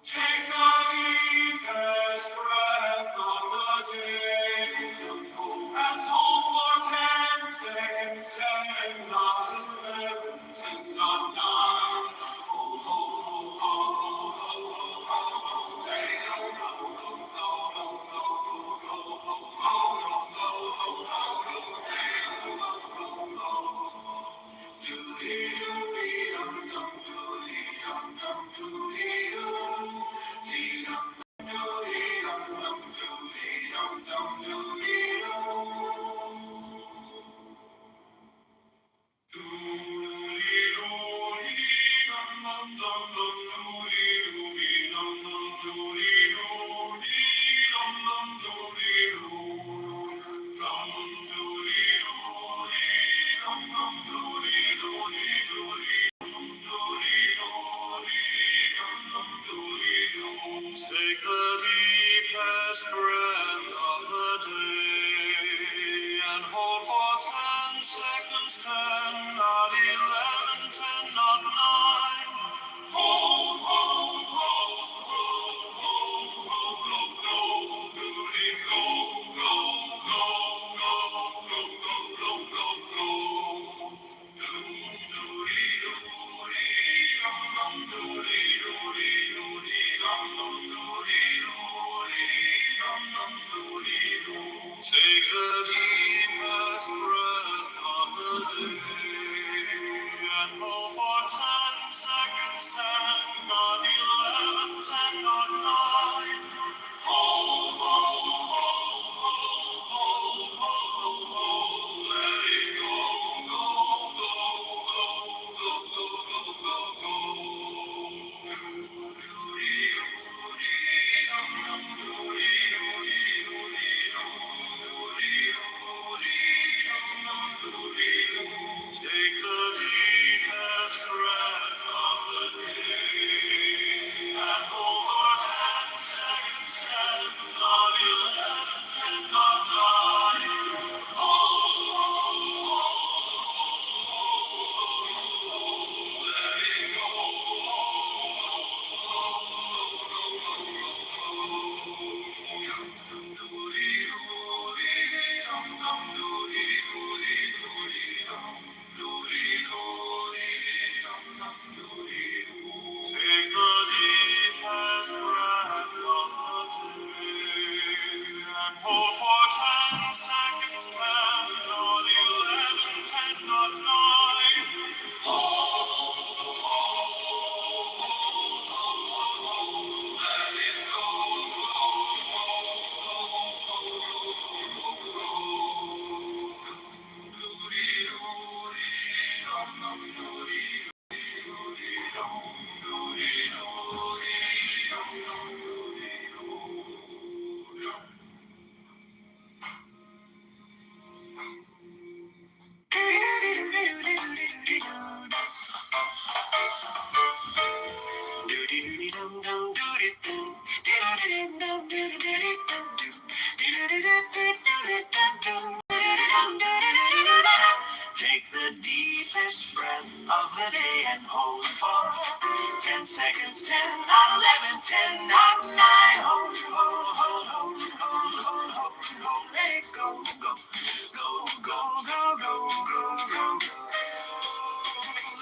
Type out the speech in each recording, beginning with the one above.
Take the deepest breath of the day and hold for 10 seconds, 10, not 11, 10, not 9. Hold, hold, hold, hold, hold, hold, hold, hold, hold, let it go, go, go, go, go, go, go, go, go, go, go, go, let it go, go, go, go. Doody doody dum dum doody dum dum doody doo. Dee dum doody dum dum doody dum dum doody doo. Doody doody dum dum dum dum doody doody dum dum doody doody dum dum doody doo. Dum doody doody dum dum doody doody doody. Take the deepest breath of the day and hold for 10 seconds, 10, not 11, 10, not 9. Hold, hold, hold, hold, hold, hold, go, go, doody, go, go, go, go, go, go, go, go, go. Doom, doody, doody, dum, dum, doody, doody, doody, dum, dum, doody, doody, dum, dum, doody, doo. Take the deepest breath of the day and hold for 10 seconds, 10, not 11, 10, not 9. Hold, hold, hold, hold, hold, hold, hold, hold, let it go, go, go, go, go, go, go, go, go. Doody, doody, dum, dum, doody, doody, doody, dum, doody, doody, dum, dum, doody, doo. Take the deepest breath of the day and hold for 10 seconds, 10, not 11, 10, not 9. Hold, hold, hold, let it go. Doody, doody, dum, dum, doody, doody, doody, dum, doody, doody, dum, dum, doody, doo. Take the deepest breath of the day and hold for 10 seconds, 10, not 11, 10, not 9. Hold, let it go, go, go, go, go, go, go, go, go. Doody, doody, dum, dum, doody, doody, dum, doody, doody, dum, dum, doody, doo, dum. Take the deepest breath of the day and hold for 10 seconds, 10, not 11, 10, not 9. Hold, hold, hold, hold, hold, hold, hold, hold, let it go, go, go, go, go, go, go, go, go. Take the deepest breath of the day and hold for 10 seconds, 10, not 11, 10, not 9. Hold, hold, hold, hold, hold, hold, hold, let it go, go, go, go, go, go, go, go.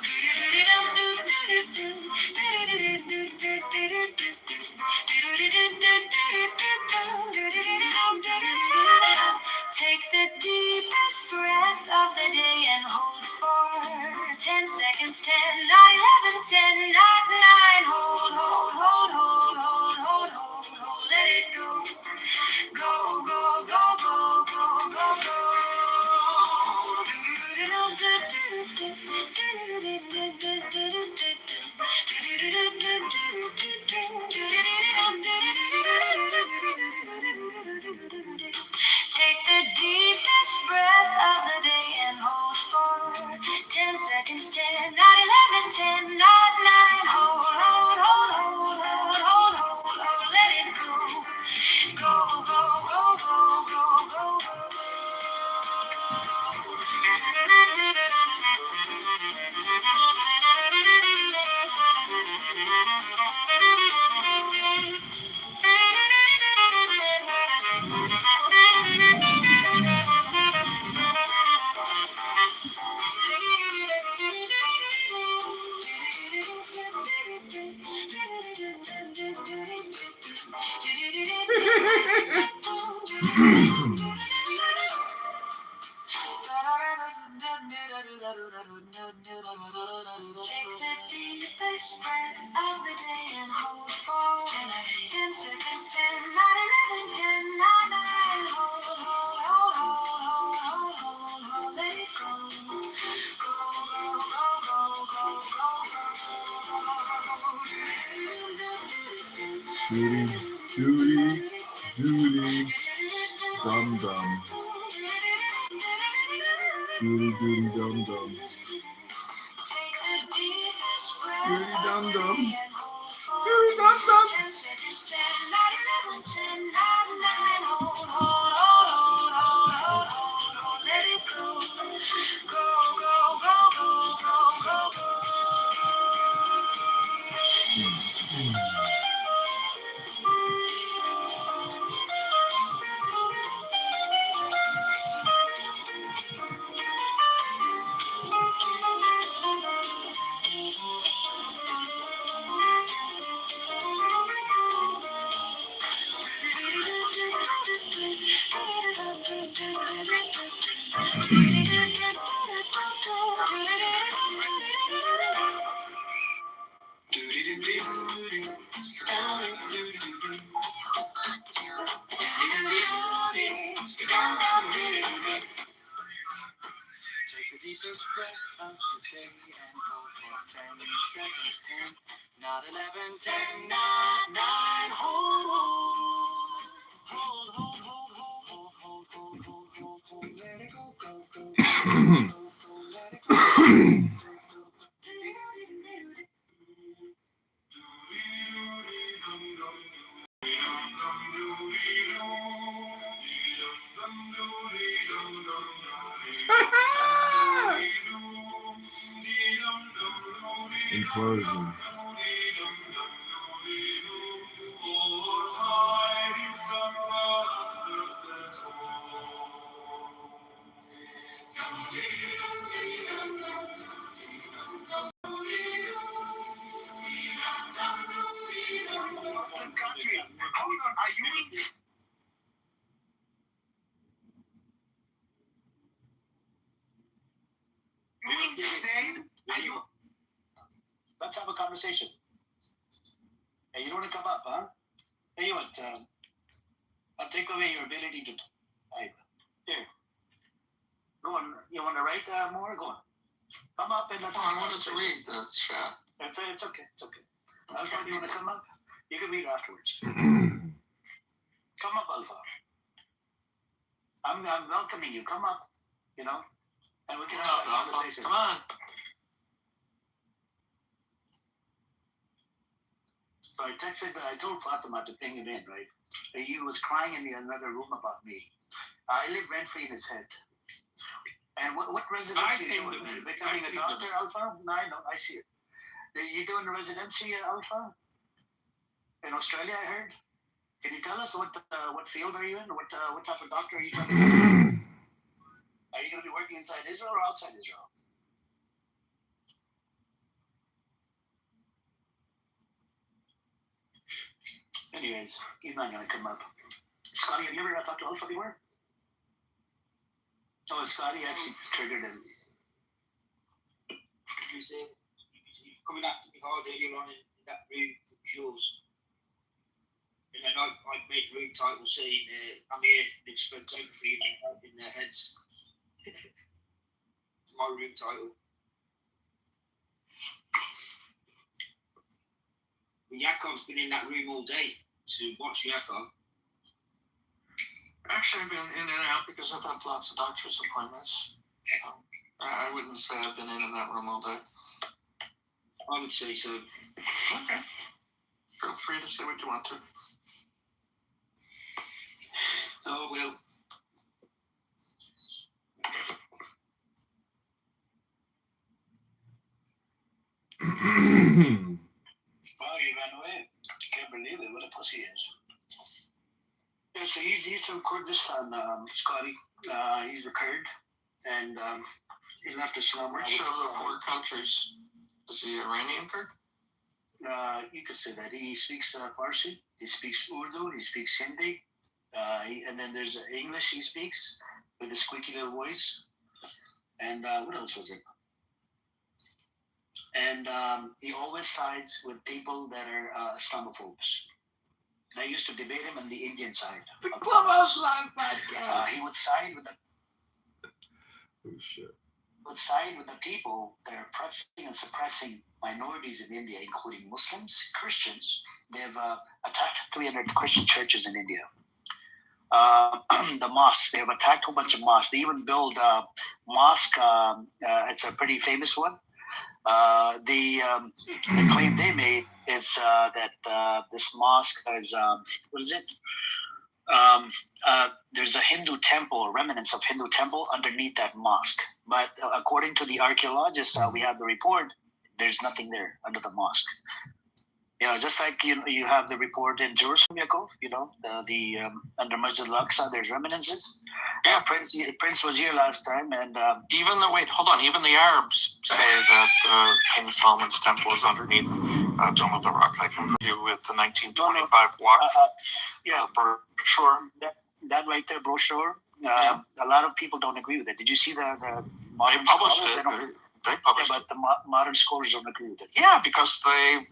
Doody-doody-dum, doody-doody-doody-doody-dum, doody-doody-doody-dum, dum, doody-doody-doo. Take the deepest breath of the day and hold for 10 seconds, 10, not 11, 10, not 9. Hold, hold, hold, hold, hold, hold, hold, hold, let it go. Go, go, go, go, go, go, go. Doody-doody-dum, doody-doody-doo. Take the deepest breath of the day and hold for 10 seconds. 10, not 11, 10, not 9. Hold, hold, hold, hold, hold, hold, hold, hold. Let it go. Go, go, go, go, go, go, go. Take the deepest breath of the day and hold for 10 seconds. 10, 9, 11, 10, 9, 9. Hold, hold, hold, hold, hold, hold, hold, hold. Let it go. Go, go, go, go, go, go, go, go. Judy, dum dum. Judy, dum dum. Take the deepest breath. Judy, dum dum. Judy, dum dum. 10 seconds. 10, 9, 11, 10, 9, 9. Hold, hold, hold, hold, hold, hold, hold. Let it go. Go, go, go, go, go, go, go. Take the deepest breath of the day and hold for 10 seconds. 10, not 11, 10, not 9. Hold, hold, hold, hold, hold, hold, hold, hold, hold, hold, hold. Let it go, go, go, go, go, go, let it go. In closing. Hold on, are you insane? Are you? Let's have a conversation. Hey, you don't want to come up, huh? Tell you what, I'll take away your ability to. Here. Go on. You want to write more? Go on. Come up and let's. I wanted to read the chat. It's okay. It's okay. Alpha, do you want to come up? You can read afterwards. Come up, Alpha. I'm welcoming you. Come up. You know, and we can have a conversation. Come on. So I told Fatima to bring him in, right? He was crying in another room about me. I live rent-free in his head. And what residency are you doing? Becoming a doctor, Alpha? No, I know. I see it. Are you doing a residency, Alpha? In Australia, I heard. Can you tell us what field are you in? What type of doctor are you trying to be? Are you going to be working inside Israel or outside Israel? Anyways, he's not going to come up. Scotty, have you ever talked to Alpha before? Oh, Scotty actually triggered him. You say he's coming after me hard earlier on in that room with Jules. And then I made the room title saying, I'm here for free in their heads. It's my room title. Yakov's been in that room all day to watch Yakov. Actually, I've been in and out because I've had lots of doctor's appointments. I wouldn't say I've been in that room all day. I would say so. Okay. Feel free to say what you want to. Oh, well. Wow, he ran away. Can't believe it. What a pussy he is. Yeah, so he's from Kurdistan, Scotty. He's the Kurd. And he left Islam. Which of the four countries? Is he Iranian Kurd? You could say that. He speaks Farsi. He speaks Urdu. He speaks Hindi. And then there's English he speaks with a squeaky little voice. And what else was it? And he always sides with people that are Islamophobes. I used to debate him on the Indian side. The Clubhouse Live podcast. He would side with the Oh shit. would side with the people that are oppressing and suppressing minorities in India, including Muslims, Christians. They've attacked 300 Christian churches in India. The mosques, they've attacked a whole bunch of mosques. They even build a mosque. It's a pretty famous one. The claim they made is that this mosque is, what is it? There's a Hindu temple, or remnants of Hindu temple underneath that mosque. But according to the archaeologists, we have the report, there's nothing there under the mosque. Just like you have the report in Jerusalem, Yaakov, the under Masjid al-Aqsa, there's remnants. Yeah, Prince was here last time, and even the Arabs say that King Solomon's temple is underneath Dome of the Rock. I can prove you with the 1925 Waqf brochure. That right there, brochure. A lot of people don't agree with it. Did you see the modern They published scholars? it. They published but the modern scholars don't agree with it. Yeah, because they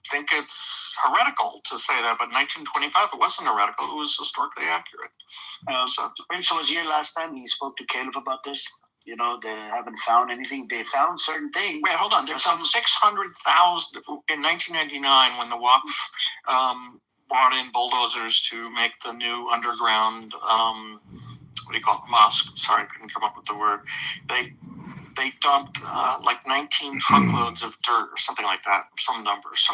think it's heretical to say that, but 1925 it wasn't heretical, it was historically accurate. So Prince was here last time. He spoke to Caleb about this. They haven't found anything. They found certain things. Wait, hold on. There's some 600,000 in 1999 when the Waqf brought in bulldozers to make the new underground mosque. Sorry, I couldn't come up with the word. They dumped 19 truckloads of dirt or something like that, some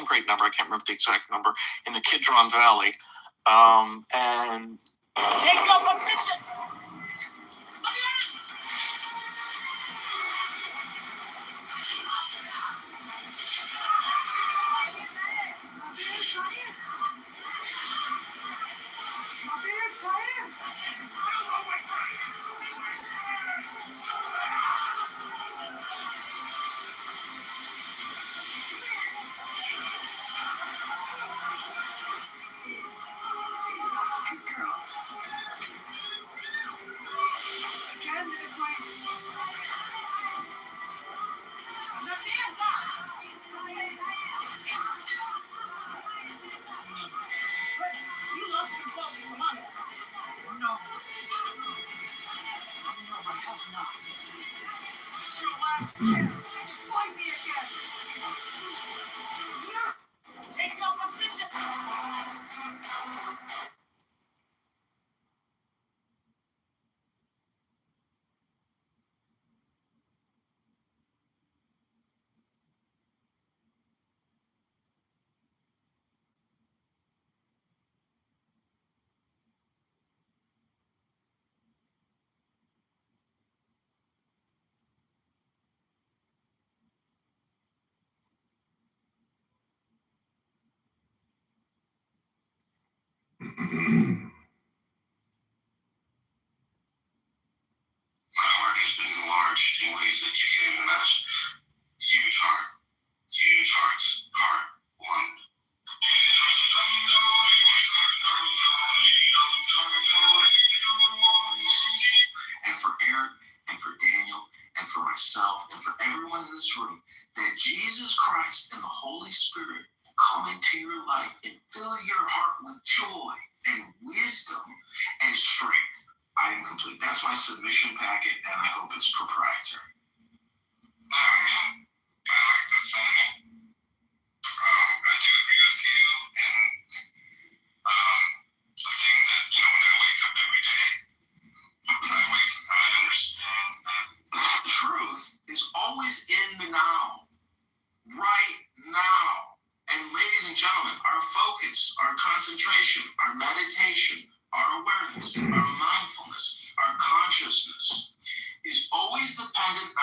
great number, I can't remember the exact number, in the Kidron Valley. And take your position.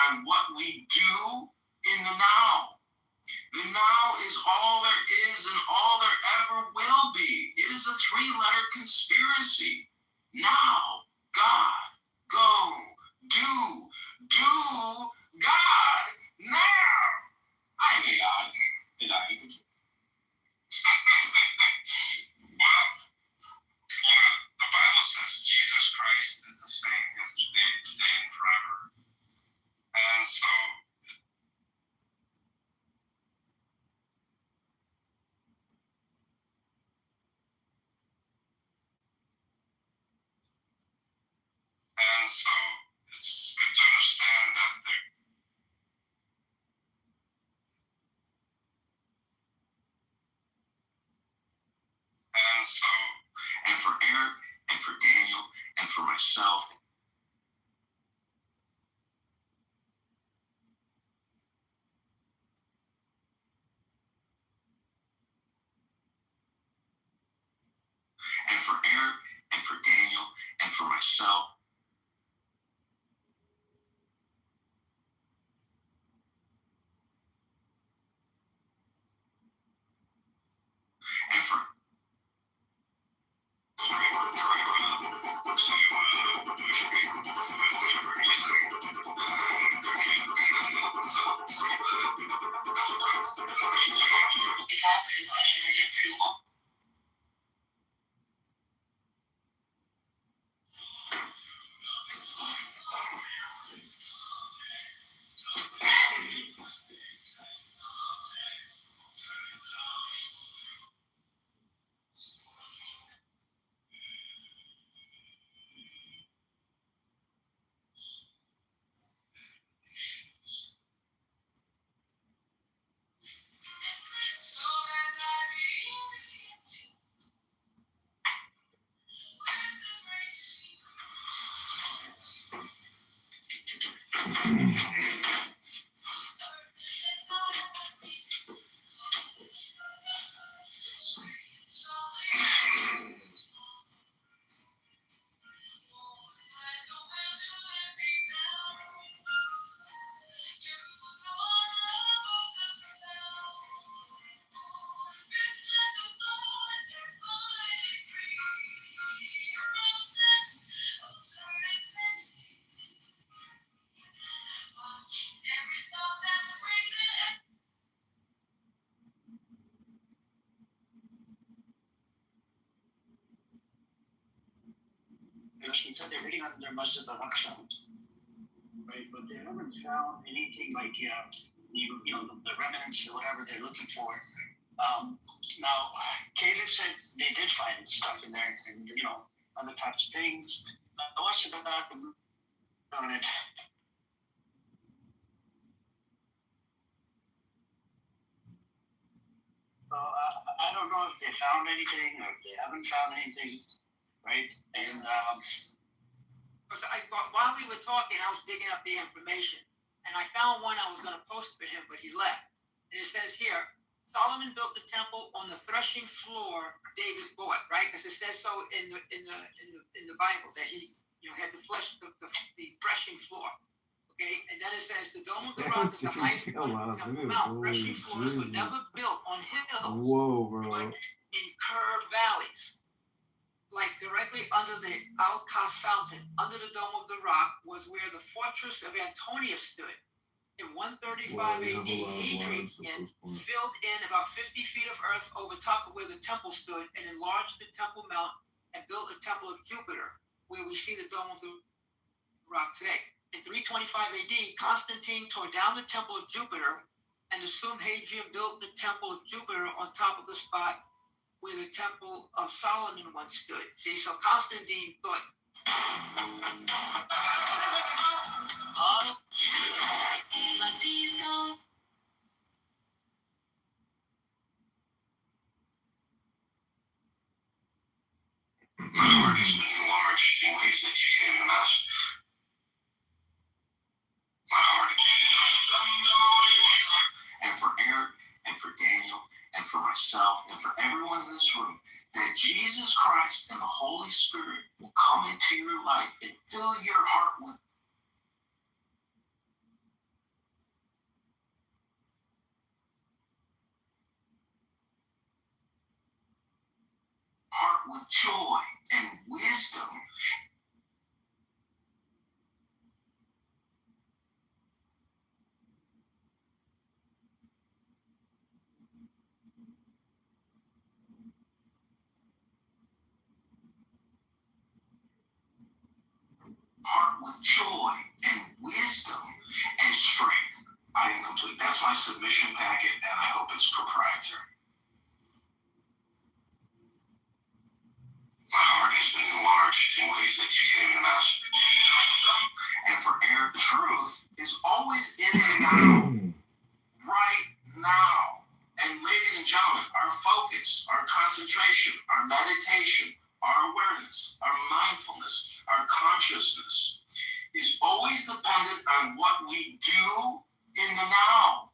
by what we do in the now. The now is all there is and all there ever will be. It is a three-letter conspiracy. Now, God, go, do God now. I am God, and I am you. Well, the Bible says Jesus Christ is the same yesterday, today, and forever. And so, it's good to understand that and for Eric, and for Daniel, and for myself, and for Eric, and for Daniel, and for myself, and for He said they're hitting on their Masjid al-Aqsa. Right, but they haven't found anything like, the remnants or whatever they're looking for. Now, Caleb said they did find stuff in there and, other types of things. I watched the back on it. So I don't know if they found anything or if they haven't found anything, right? And while we were talking, I was digging up the information, and I found one I was going to post for him, but he left. And it says here, Solomon built the temple on the threshing floor David bought, right? Because it says so in the Bible that he had the threshing floor. Okay, and then it says the Dome of the Rock is the highest point of the Temple Mount. Threshing floors were never built on hills, but in curved valleys. Like directly under the Al-Qas fountain, under the Dome of the Rock, was where the fortress of Antonia stood. In 135 AD, Hadrian filled in about 50 feet of earth over top of where the temple stood and enlarged the Temple Mount and built a temple of Jupiter, where we see the Dome of the Rock today. In 325 AD, Constantine tore down the Temple of Jupiter and assumed Hadrian built the Temple of Jupiter on top of the spot where the Temple of Solomon once stood. See, so Constantine thought. My tea's gone. my heart is enlarged in ways that you can't imagine. My heart is and for Eric, and for Daniel, and for myself, and for everyone in this room, that Jesus Christ and the Holy Spirit will come into your life and fill your heart with with joy and wisdom. Heart with joy and wisdom and strength. I am complete. That's my submission packet, and I hope it's proprietary. My heart has been enlarged in ways that you can't even imagine. And for Aaron, the truth is always in the now, right now. And ladies and gentlemen, our focus, our concentration, our meditation, our awareness, our mindfulness, our consciousness is always dependent on what we do in the now.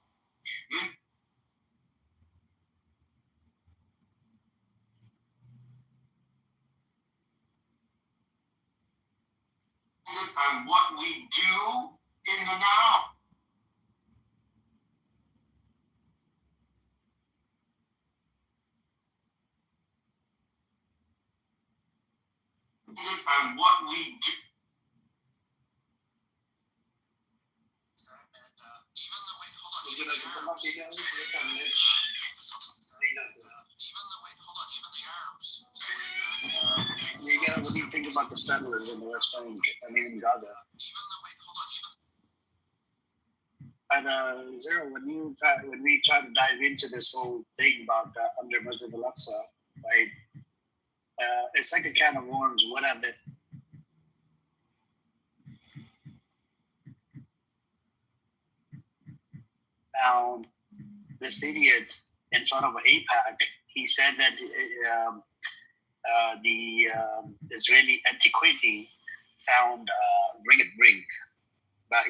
On what we do in the now. On what we do. What do you think about the settlers in the West Bank? I mean, in Gaza. And Zero, when we try to dive into this whole thing about under Masjid al-Aqsa, right? It's like a can of worms. What have they? Now, this idiot in front of AIPAC, he said that the Israeli antiquity found ring, but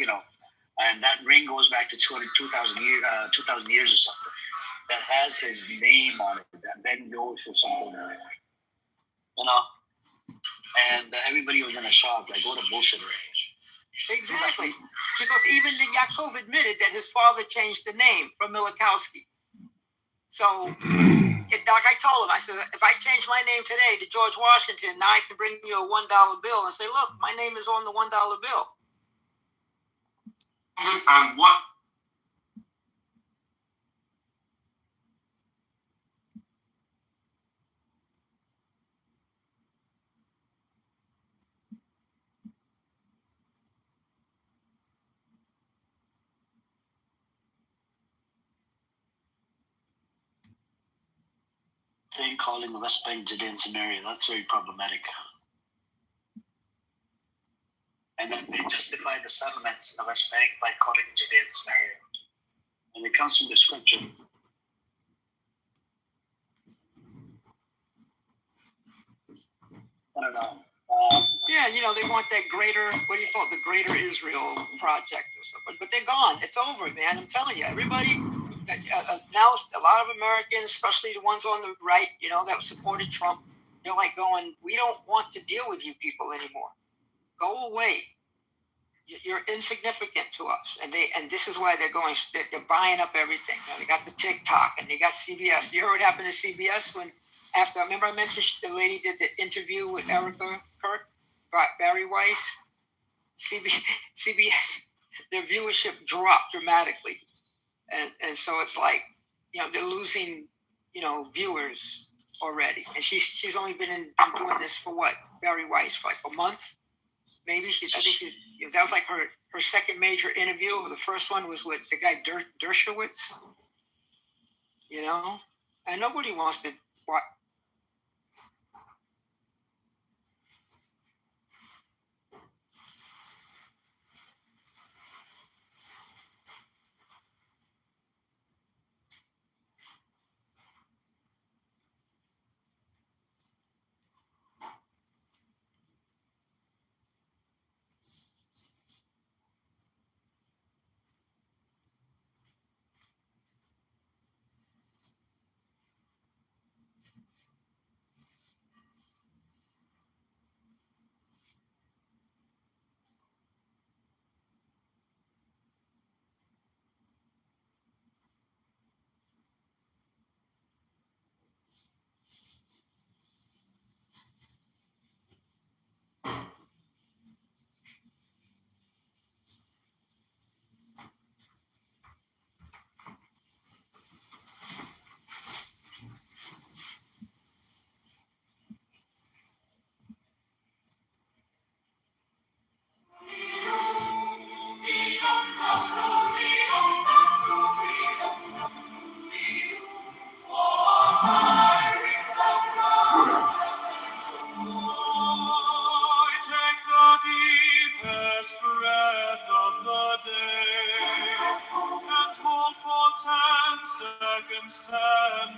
and that ring goes back to 2,000 years or something. That has his name on it, that Ben Dosh or something, and everybody was in a shock, like, what a bullshit. Exactly. Because even the Yaakov admitted that his father changed the name from Milikowski. So, like I told him, I said, if I change my name today to George Washington, now I can bring you a $1 bill and say, look, my name is on the $1 bill. On what? Thing calling the West Bank Judean Samaria, that's very problematic. And then they justify the settlements in the West Bank by calling it Judean Samaria. And it comes from the scripture. I don't know. Yeah, they want that greater, what do you call it, the Greater Israel Project or something. But they're gone. It's over, man. I'm telling you, everybody, now a lot of Americans, especially the ones on the right, that supported Trump, they're like going, we don't want to deal with you people anymore. Go away. You're insignificant to us. And this is why they're buying up everything. They got the TikTok and they got CBS. You heard what happened to CBS remember I mentioned the lady did the interview with Erica Kirk, Barry Weiss? CBS, their viewership dropped dramatically. And so it's like, they're losing, viewers already. And she's only been doing this for what? Barry Weiss, for like a month? Maybe that was like her second major interview. The first one was with the guy Dershowitz, and nobody wants to watch. seconds, 10,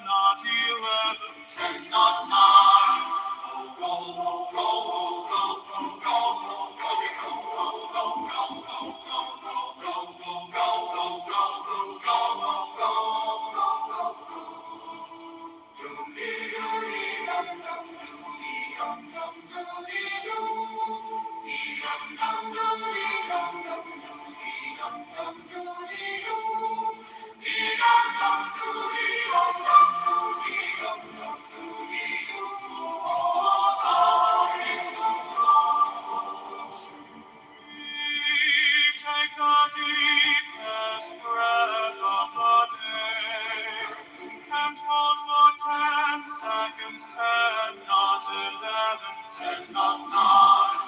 not 11, 10, not 9. Go, go, go, go, go, go, go, go, take the deepest breath of the day and hold for 10 seconds, 10, not 11, 10, not 9.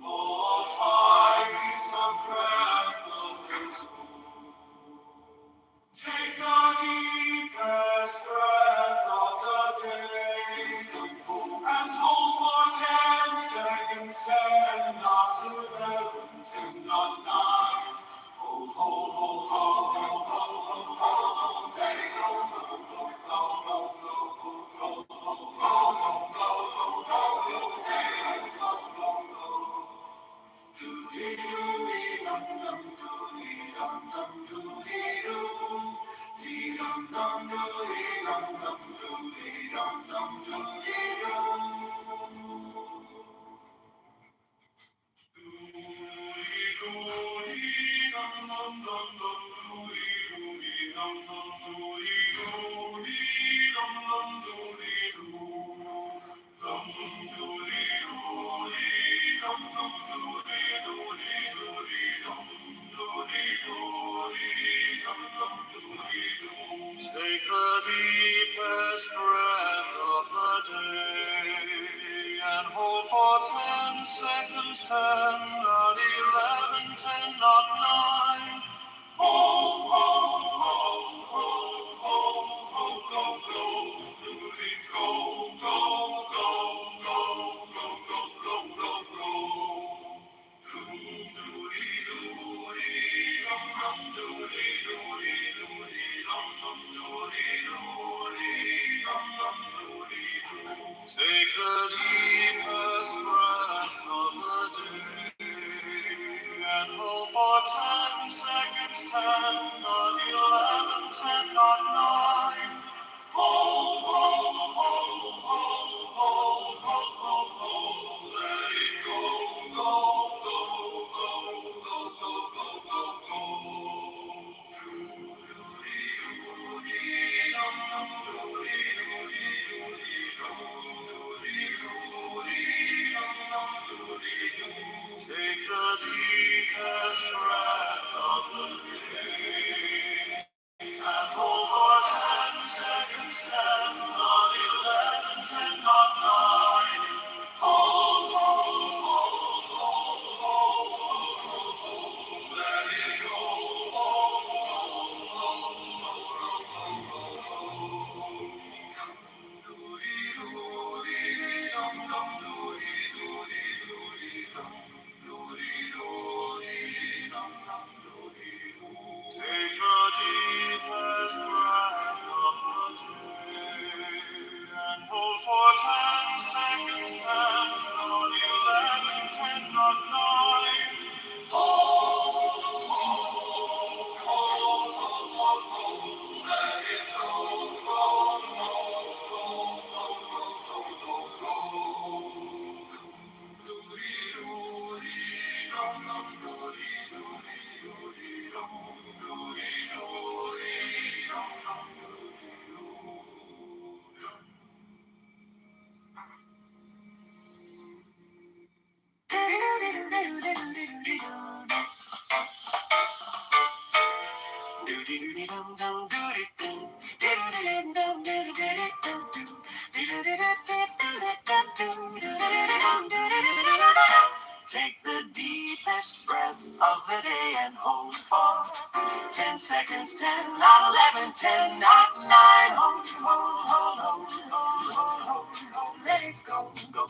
Oh, find some breath of his own. Take the deepest breath of the day and hold for 10 seconds, 10, not 11, 10, not 9. Hold, hold, hold, hold, hold, hold, hold, hold, let it go, go, go, go, go, go, go, go, go, go, go, go, go, let it go, go, go, go. Dum dum dum dum dum dum dum Take the deepest breath of the day and hold for 10 seconds, 10, not 11, 10, not 9. Hold, hold, hold, hold, hold, hold, go, go, do it, go, go, go, go, go, go, go, go, go. Take the deepest breath of the day and hold for 10 seconds, 10, not 11, 10, not 9. Hold, hold, hold, hold, hold, hold, hold, hold, let it go, go, go, go, go, go, go, go, go. Take the deepest breath of the day and hold for 10 seconds, 10. Take the deepest breath of the day and hold for 10 seconds, 10, not 11, 10, not 9, hold, hold, hold, hold, hold, hold, hold, hold, let it go, go,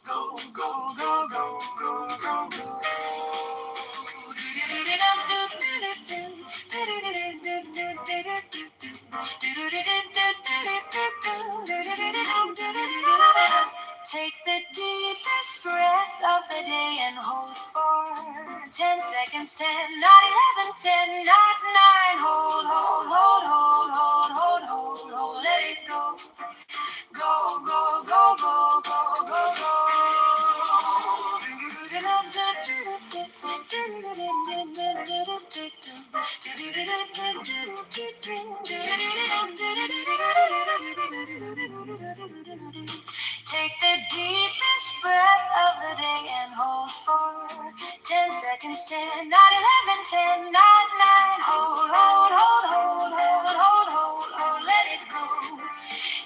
go, go, go, go, go, go, go. Take the deepest breath of the day and hold for 10 seconds, 10, not 11, 10, not 9, hold, hold, hold, hold, hold, hold, hold, hold, let it go, go, go, go, go, go, go, go. Take the deepest breath of the day and hold for 10 seconds, 10, not 11, 10, not 9, hold, hold, hold, hold, hold, hold, hold, hold, let it go,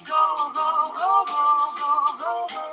go, go, go, go, go, go, go.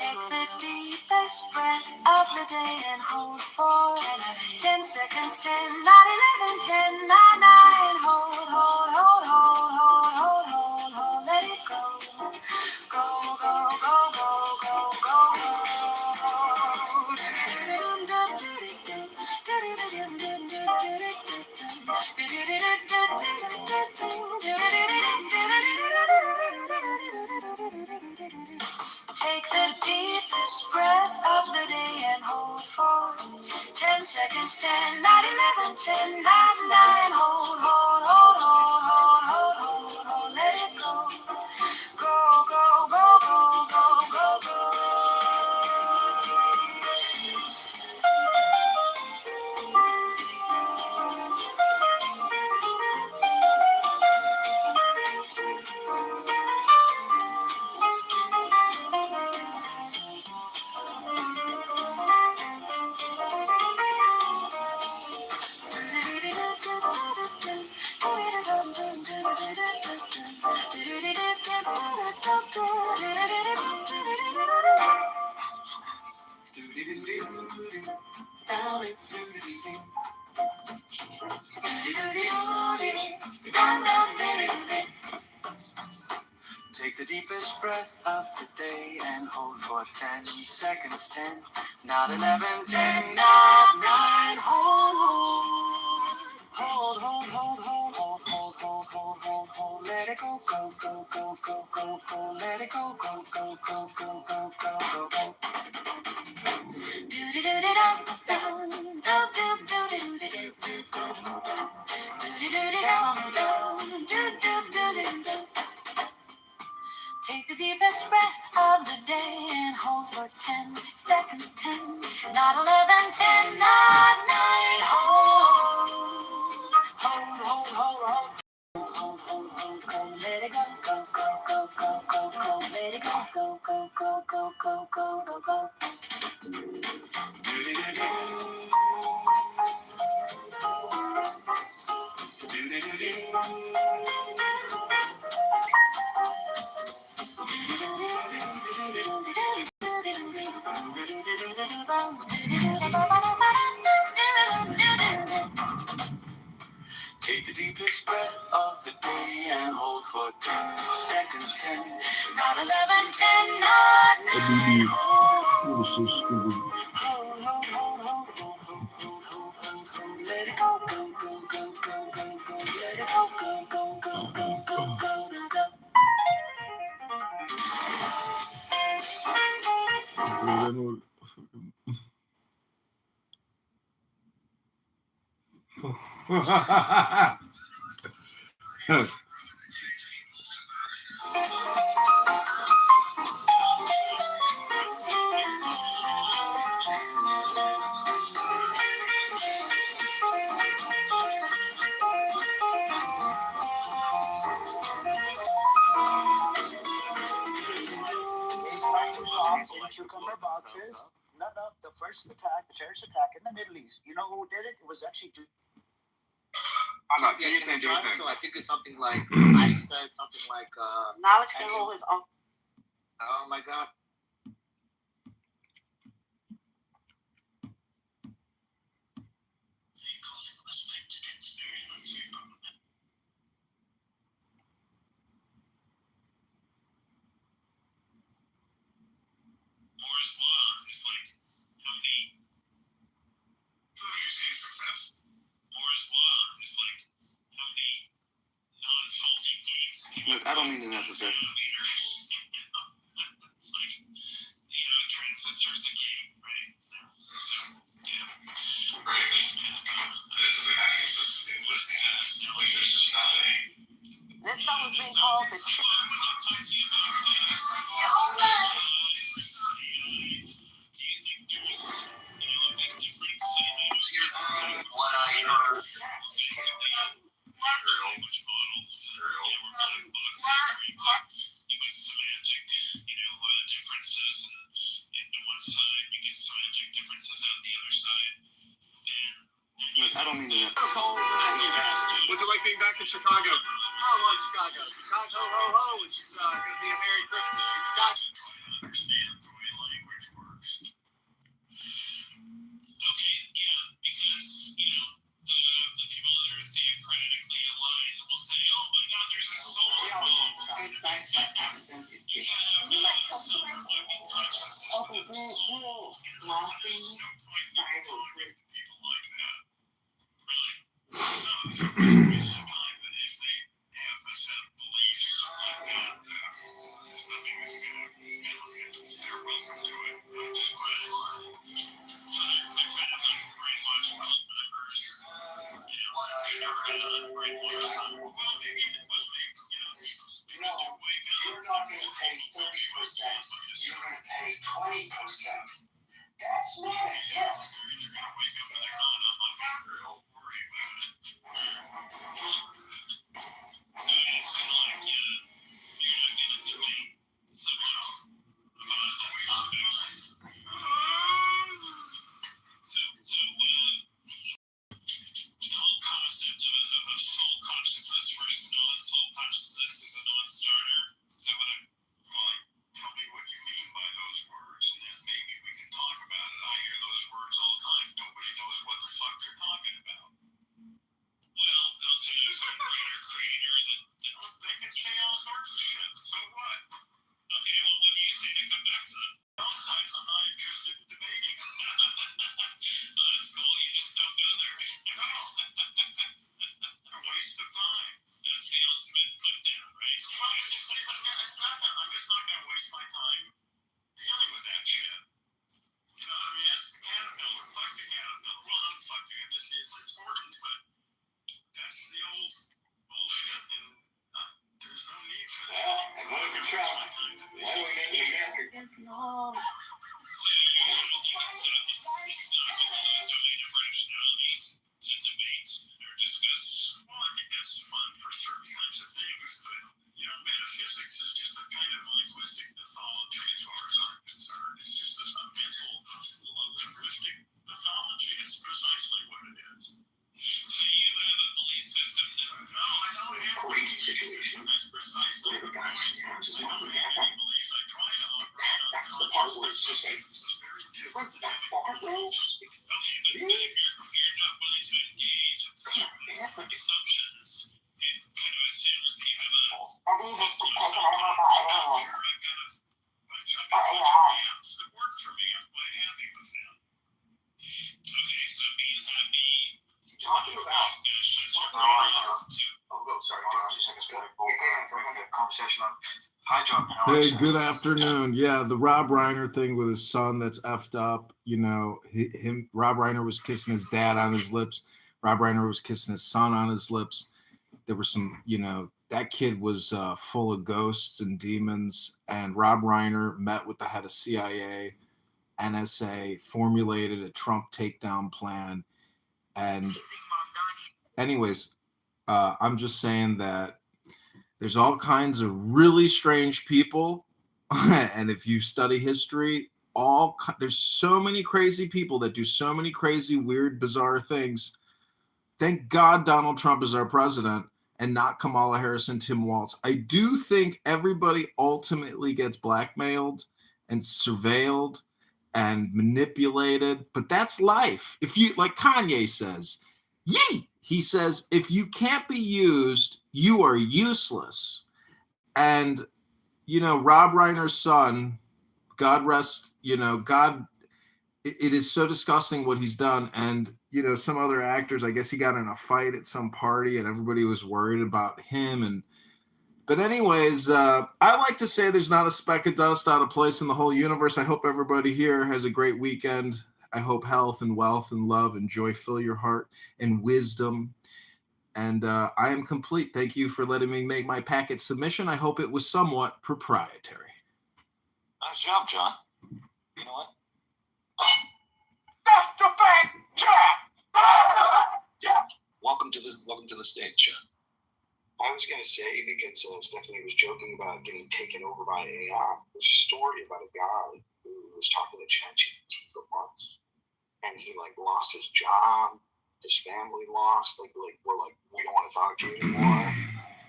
Take the deepest breath of the day and hold for 10 seconds, 10, not 11, 10, not 9, hold, hold, hold, hold, hold, hold, hold, hold, let it go, go, go, go, go, go, go, Take the deepest breath of the day and hold for 10 seconds, 10, not 11, 10, not 9, hold, hold, hold, hold, hold, hold, hold, hold, let it go, go, go, go, go, go, go, go. Take the deepest breath of the day and hold for 10 seconds, 10, not 11, 10, not 9, hold, hold, hold, hold, hold, hold, hold, hold, hold, hold, hold, let it go, go, go, go, go, go, go, let it go, go, go, go, go, go, go, go, go. Take the deepest breath of the day and hold for 10 seconds, 10, not 11, 10, not 9, hold, hold, hold, hold, hold. Hold, hold, hold, hold, let it go, go, go, go, go, go, go, let it go, go, go, go, go, go, go, go, go. Take the deepest breath of the day and hold for 10 seconds, 10, not 11, 10, not 9. Hold, hold, hold, hold, hold, hold, let it go, go, go, go, go, go, go, let it go, go, go, go, go, go, go, go, go. Cucumber boxes. No, the first attack, the terrorist attack in the Middle East. You know who did it? It was actually. I'm not Yeah, doing can I anything. try? So I think it's something like I said something like Knowledge can hold his own. oh my god. Moore's law is like how many you see success. Moore's law is like how many non-faulty gates. Look, I don't mean to necessarily. It's like transistors a gate, right? So, yeah. Right. This is the kind of consistency in listening to this. Like there's just nothing. This fellow's being called the Well, I'm going to talk to you about do you think there's a big difference? What I heard. Language models. We're black boxes where you put semantic, differences into one side, you get semantic differences out the other side. Look, I don't mean to. What's it like being back in Chicago? I love Chicago. Chicago, ho, ho, which is going to be a Merry Christmas in Chicago. Understand the way language works. Okay, yeah, because, the people that are theocratically aligned will say, oh my god, there's a soul involved. That's my accent is You gotta have some fucking consciousness. Okay, there's no laughing Bible with People like that. Really? No, it's a waste of time, but if they have a set of beliefs like that, there's nothing that's gonna, they're welcome to it. Just so they're kind of like brainwashed cult members. They've never been brainwashed. Well, maybe people do wake up. You're not going to pay 30%. You're going to pay 20%. That's not a gift. You're gonna wake up and they're not on my finger. Don't worry about it. So it's kind of like, you're not gonna debate someone about the topics. So the whole concept of soul consciousness versus non-soul consciousness is a non-starter. Is that what I'm? Well, tell me what you mean by those words, and then maybe we can talk about it. I hear those words all the time. Nobody knows what the fuck they're talking about. Well, they'll say there's some greater creator that they can say all sorts of shit. So what? Okay, well, what do you say to come back to them? Sometimes I'm not interested in debating. That's cool. You just don't go there. No. A waste of time. That's the ultimate put down, right? It's not that I'm just not going to waste my time dealing with that shit. Ask the caterpillar, fuck the caterpillar. Well, I'm fucking it. This is important, but that's the old bullshit, and there's no need for that. And what if it's Waste wrong? my time to Why do we make it American? it's long. So you don't think it's not within the domain of rationality to debate or discuss? Well, I think that's fun for certain kinds of things, but metaphysics is just a kind of linguistic mythology as far as I'm concerned. It's just a mental linguistic mythology. It's precisely what it is. So you have a belief system that no, I don't have Crazy situation. That's precisely Where the the guy point. stabs his I mom don't in have the any head. beliefs. I try to operate on That's the part where it's just like, consciousness. It's very different. that far, bro? Okay, but if you're not willing to engage in certain assumptions, it kind of assumes that you have a I need this to take over my I'm body. sure I've got a bunch of amps that work for me. I'm quite happy with them. Okay, so being happy. Talking about. Oh, sorry. I was just saying, it's conversation on. Hi, John. Hey, good afternoon. Yeah, the Rob Reiner thing with his son that's effed up. Rob Reiner was kissing his dad on his lips Rob Reiner was kissing his son on his lips. There were some, that kid was full of ghosts and demons. And Rob Reiner met with the head of CIA, NSA, formulated a Trump takedown plan. And anyways, I'm just saying that there's all kinds of really strange people. And if you study history, there's so many crazy people that do so many crazy, weird, bizarre things. Thank God Donald Trump is our president and not Kamala Harris and Tim Walz. I do think everybody ultimately gets blackmailed and surveilled and manipulated, but that's life. If you, like Kanye says, yeet, he says, if you can't be used, you are useless. And, Rob Reiner's son, God rest, God, it is so disgusting what he's done. And, some other actors, I guess he got in a fight at some party and everybody was worried about him. But anyways, I like to say there's not a speck of dust out of place in the whole universe. I hope everybody here has a great weekend. I hope health and wealth and love and joy fill your heart and wisdom. And I am complete. Thank you for letting me make my packet submission. I hope it was somewhat proprietary. Nice job, John. You know what? That's the big Jack. Welcome to the stage, John. I was going to say, because Stephanie was joking about getting taken over by AI, there's a story about a guy who was talking to ChatGPT for months, and he lost his job, his family lost, we're we don't want to talk to you anymore.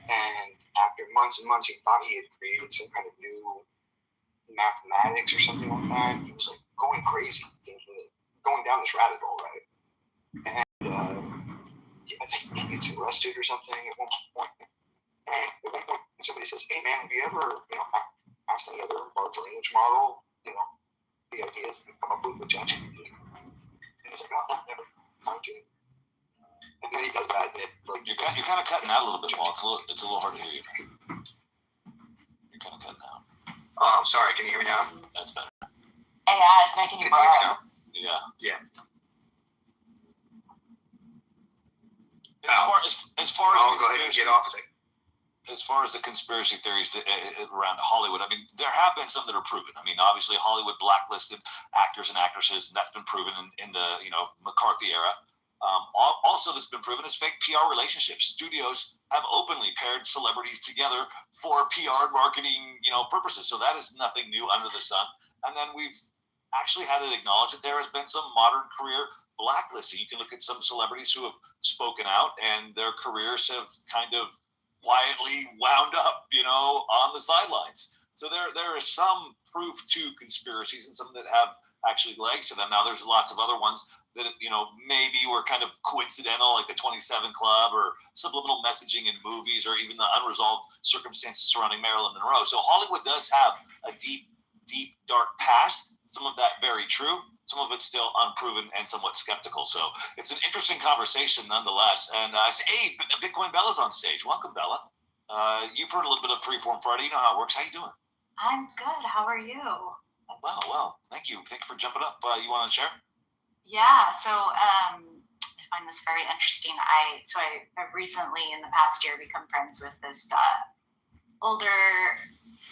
And after months and months, he thought he had created some kind of new mathematics or something like that. He was going crazy, going down this rabbit hole, right? And I think he gets arrested or something at one point. And at one point, somebody says, "Hey man, have you ever, asked any other large language model, the ideas that come up with ChatGPT?" And he's like, "Oh, I've never talked to it." And then he does that, and You're kind of cutting out a little bit, Paul. It's a little hard to hear you. You're kind of cutting out. Oh, I'm sorry. Can you hear me now? That's better. AI is making you Can you hear me borrow. now? Yeah. Yeah. As far as I'll go ahead and get off of it. As far as the conspiracy theories around Hollywood, I mean, there have been some that are proven. I mean, obviously Hollywood blacklisted actors and actresses, and that's been proven in the McCarthy era. Also, that's been proven is fake PR relationships. Studios have openly paired celebrities together for PR marketing, purposes. So that is nothing new under the sun. And then we've actually had it acknowledged that there has been some modern career blacklisting. You can look at some celebrities who have spoken out, and their careers have kind of quietly wound up, on the sidelines. So there is some proof to conspiracies, and some that have actually legs to them. Now there's lots of other ones that maybe were kind of coincidental, like the 27 Club or subliminal messaging in movies, or even the unresolved circumstances surrounding Marilyn Monroe. So Hollywood does have a deep, dark past. Some of that very true. Some of it's still unproven and somewhat skeptical. So it's an interesting conversation nonetheless. And hey, Bitcoin Bella's on stage. Welcome, Bella. You've heard a little bit of Freeform Friday. You know how it works. How you doing? I'm good. How are you? Oh, well, thank you. Thank you for jumping up. You want to share? Yeah. So I find this very interesting. I've recently, in the past year, become friends with this older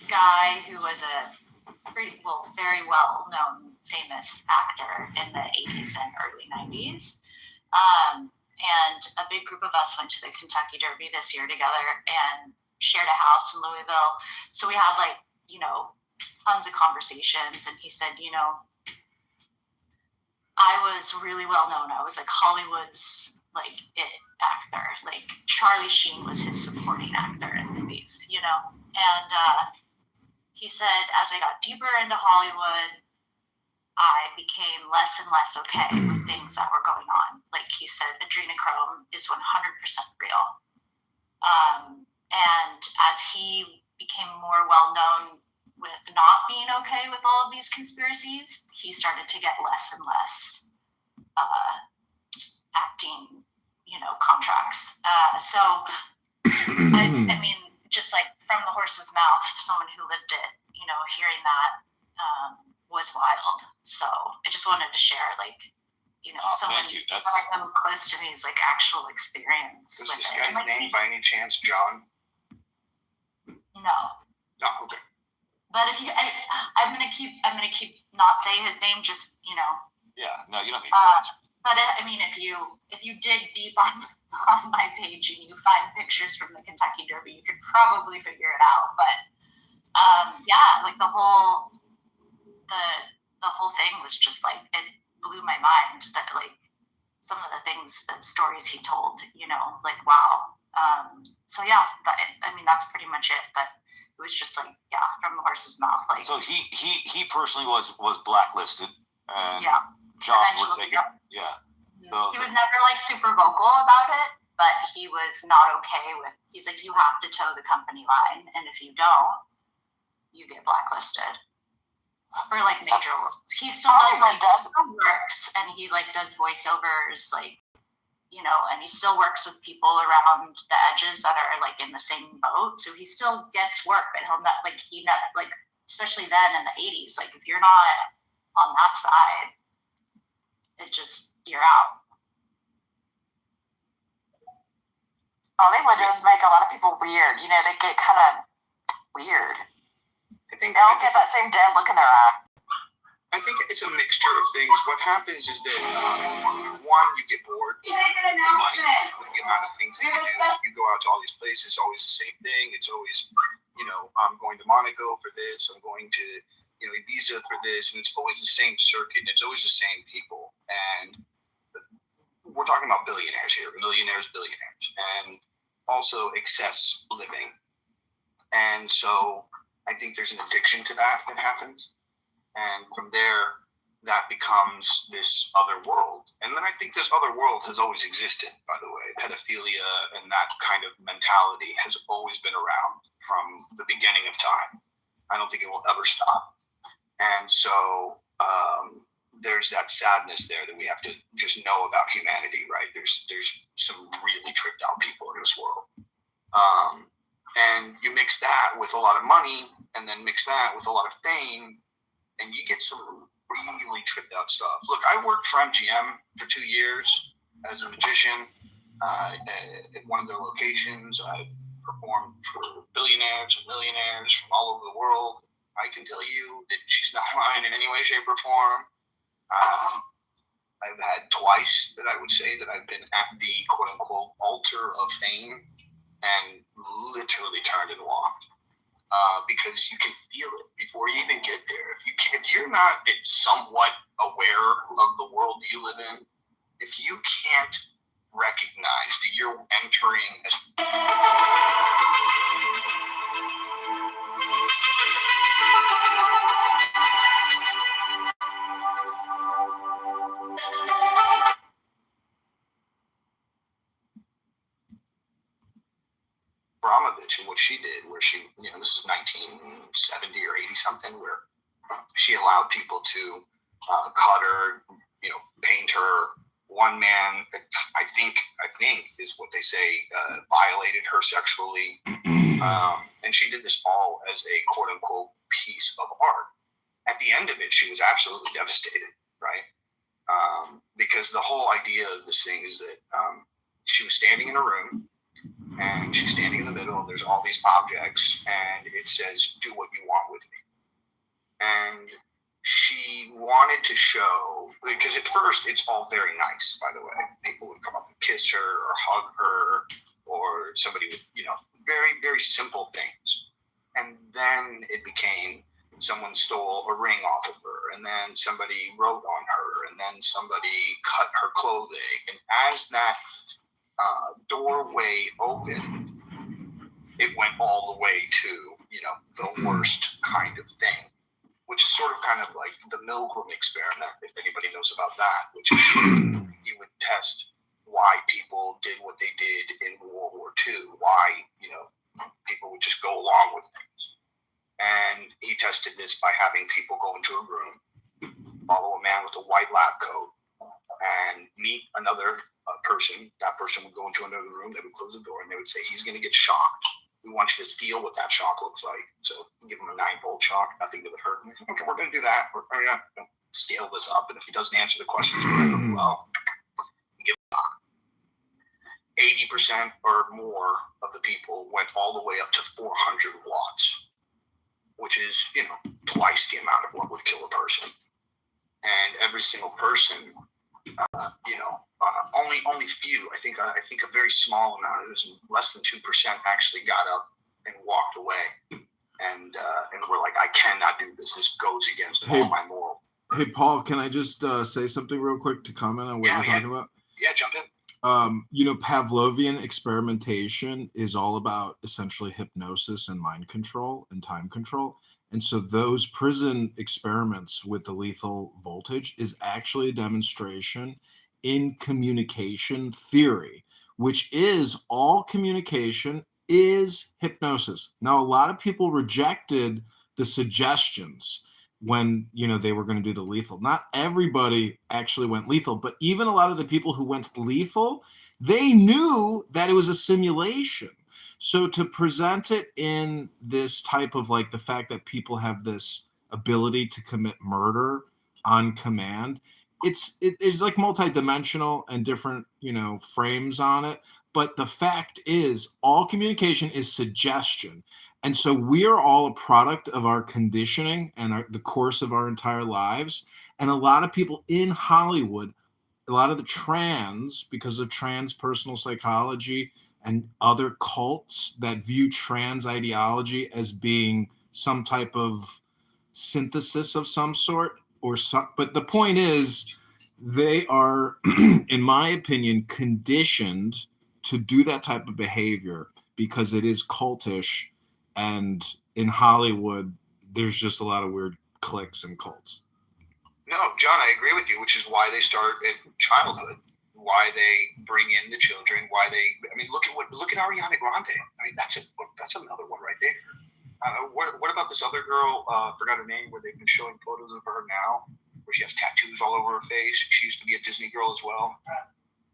guy who was a very well-known, famous actor in the 80s and early 90s. And a big group of us went to the Kentucky Derby this year together and shared a house in Louisville. So we had tons of conversations. And he said, I was really well-known. I was Hollywood's it actor. Charlie Sheen was his supporting actor in movies, And he said, as I got deeper into Hollywood, I became less and less okay with things that were going on. Like he said, adrenochrome is 100% real. And as he became more well-known with not being okay with all of these conspiracies, he started to get less and less acting, contracts. I mean, just from the horse's mouth, someone who lived it, hearing that was wild. So I just wanted to share, someone thank you. That's telling them close to me is like actual experience Was with this it. guy's And, like, name by any chance John? no. No, okay. But if I'm gonna keep not saying his name, just yeah. No, you don't need Uh, that. But if you dig deep on my page and you find pictures from the Kentucky Derby, you could probably figure it out. But yeah, like the whole thing was just like, it blew my mind that like some of the stories he told, like wow. So yeah, that's pretty much it. But it was just like, yeah, from the horse's mouth. Like, So he personally was blacklisted, and yeah, jobs were eventually, taken. Yeah. So he was never like super vocal about it, but he was not okay with. He's like, you have to toe the company line, and if you don't, you get blacklisted for like major roles. He still does works, and he like does voiceovers, like and he still works with people around the edges that are like in the same boat. So he still gets work, but he'll not like especially then in the 80s, like if you're not on that side, you're out. Hollywood does make a lot of people weird. They get kind of weird. They don't get that same dead look in their eye. I think it's a mixture of things. What happens is that, one, you get bored. He made an announcement. With the amount of things that you do. You go out to all these places, it's always the same thing. It's always, I'm going to Monaco for this. I'm going to, Ibiza for this. And it's always the same circuit. And it's always the same people. And we're talking about billionaires here. Millionaires, billionaires. And also excess living. And so I think there's an addiction to that happens. And from there, that becomes this other world. And then I think this other world has always existed, by the way. Pedophilia and that kind of mentality has always been around from the beginning of time. I don't think it will ever stop. And so there's that sadness there that we have to just know about humanity, right? There's some really tricked out people in this world. And you mix that with a lot of money, and then mix that with a lot of fame, and you get some really tripped out stuff. Look, I worked for MGM for 2 years as a magician at one of their locations. I performed for billionaires and millionaires from all over the world. I can tell you that she's not lying in any way, shape, or form. I've had twice that I would say that I've been at the quote-unquote altar of fame and literally turned and walked. Because you can feel it before you even get there. If you're not somewhat aware of the world you live in, if you can't recognize that you're entering Abramovich and what she did, where she, this is 1970 or 80 something, where she allowed people to cut her, paint her. One man, I think is what they say, violated her sexually, and she did this all as a quote unquote piece of art. At the end of it, she was absolutely devastated, right? Because the whole idea of this thing is that she was standing in a room. And she's standing in the middle, and there's all these objects, and it says, do what you want with me. And she wanted to show, because at first it's all very nice, by the way. People would come up and kiss her or hug her, or somebody would, very, very simple things. And then it became someone stole a ring off of her, and then somebody wrote on her, and then somebody cut her clothing. And as that doorway opened, it went all the way to, the worst kind of thing, which is sort of kind of like the Milgram experiment, if anybody knows about that, which is he would test why people did what they did in World War II, why, people would just go along with things. And he tested this by having people go into a room, follow a man with a white lab coat, and meet another person. That person would go into another room, they would close the door, and they would say, he's going to get shocked. We want you to feel what that shock looks like. So give him a 9-volt shock, nothing that would hurt him. Okay, we're going to do that. scale this up, and if he doesn't answer the questions very well, give it up. 80% or more of the people went all the way up to 400 watts, which is, twice the amount of what would kill a person. And every single person, only few. I think a very small amount. It was less than 2% actually got up and walked away, and we're like, I cannot do this. This goes against all my moral. Hey, Paul, can I just say something real quick to comment on what you're talking about? Yeah, jump in. Pavlovian experimentation is all about essentially hypnosis and mind control and time control. And so those prison experiments with the lethal voltage is actually a demonstration in communication theory, which is all communication is hypnosis. Now, a lot of people rejected the suggestions when, they were going to do the lethal. Not everybody actually went lethal, but even a lot of the people who went lethal, they knew that it was a simulation. So to present it in this type of the fact that people have this ability to commit murder on command, it's like multidimensional and different, frames on it. But the fact is, all communication is suggestion. And so we are all a product of our conditioning and the course of our entire lives. And a lot of people in Hollywood, a lot of the trans, because of transpersonal psychology and other cults that view trans ideology as being some type of synthesis of some sort, but the point is, they are, in my opinion, conditioned to do that type of behavior because it is cultish. And in Hollywood, there's just a lot of weird cliques and cults. No, John, I agree with you, which is why they start at childhood, why they bring in the children, look at Ariana Grande. That's another one right there. What about this other girl? Forgot her name. Where they've been showing photos of her now, where she has tattoos all over her face. She used to be a Disney girl as well.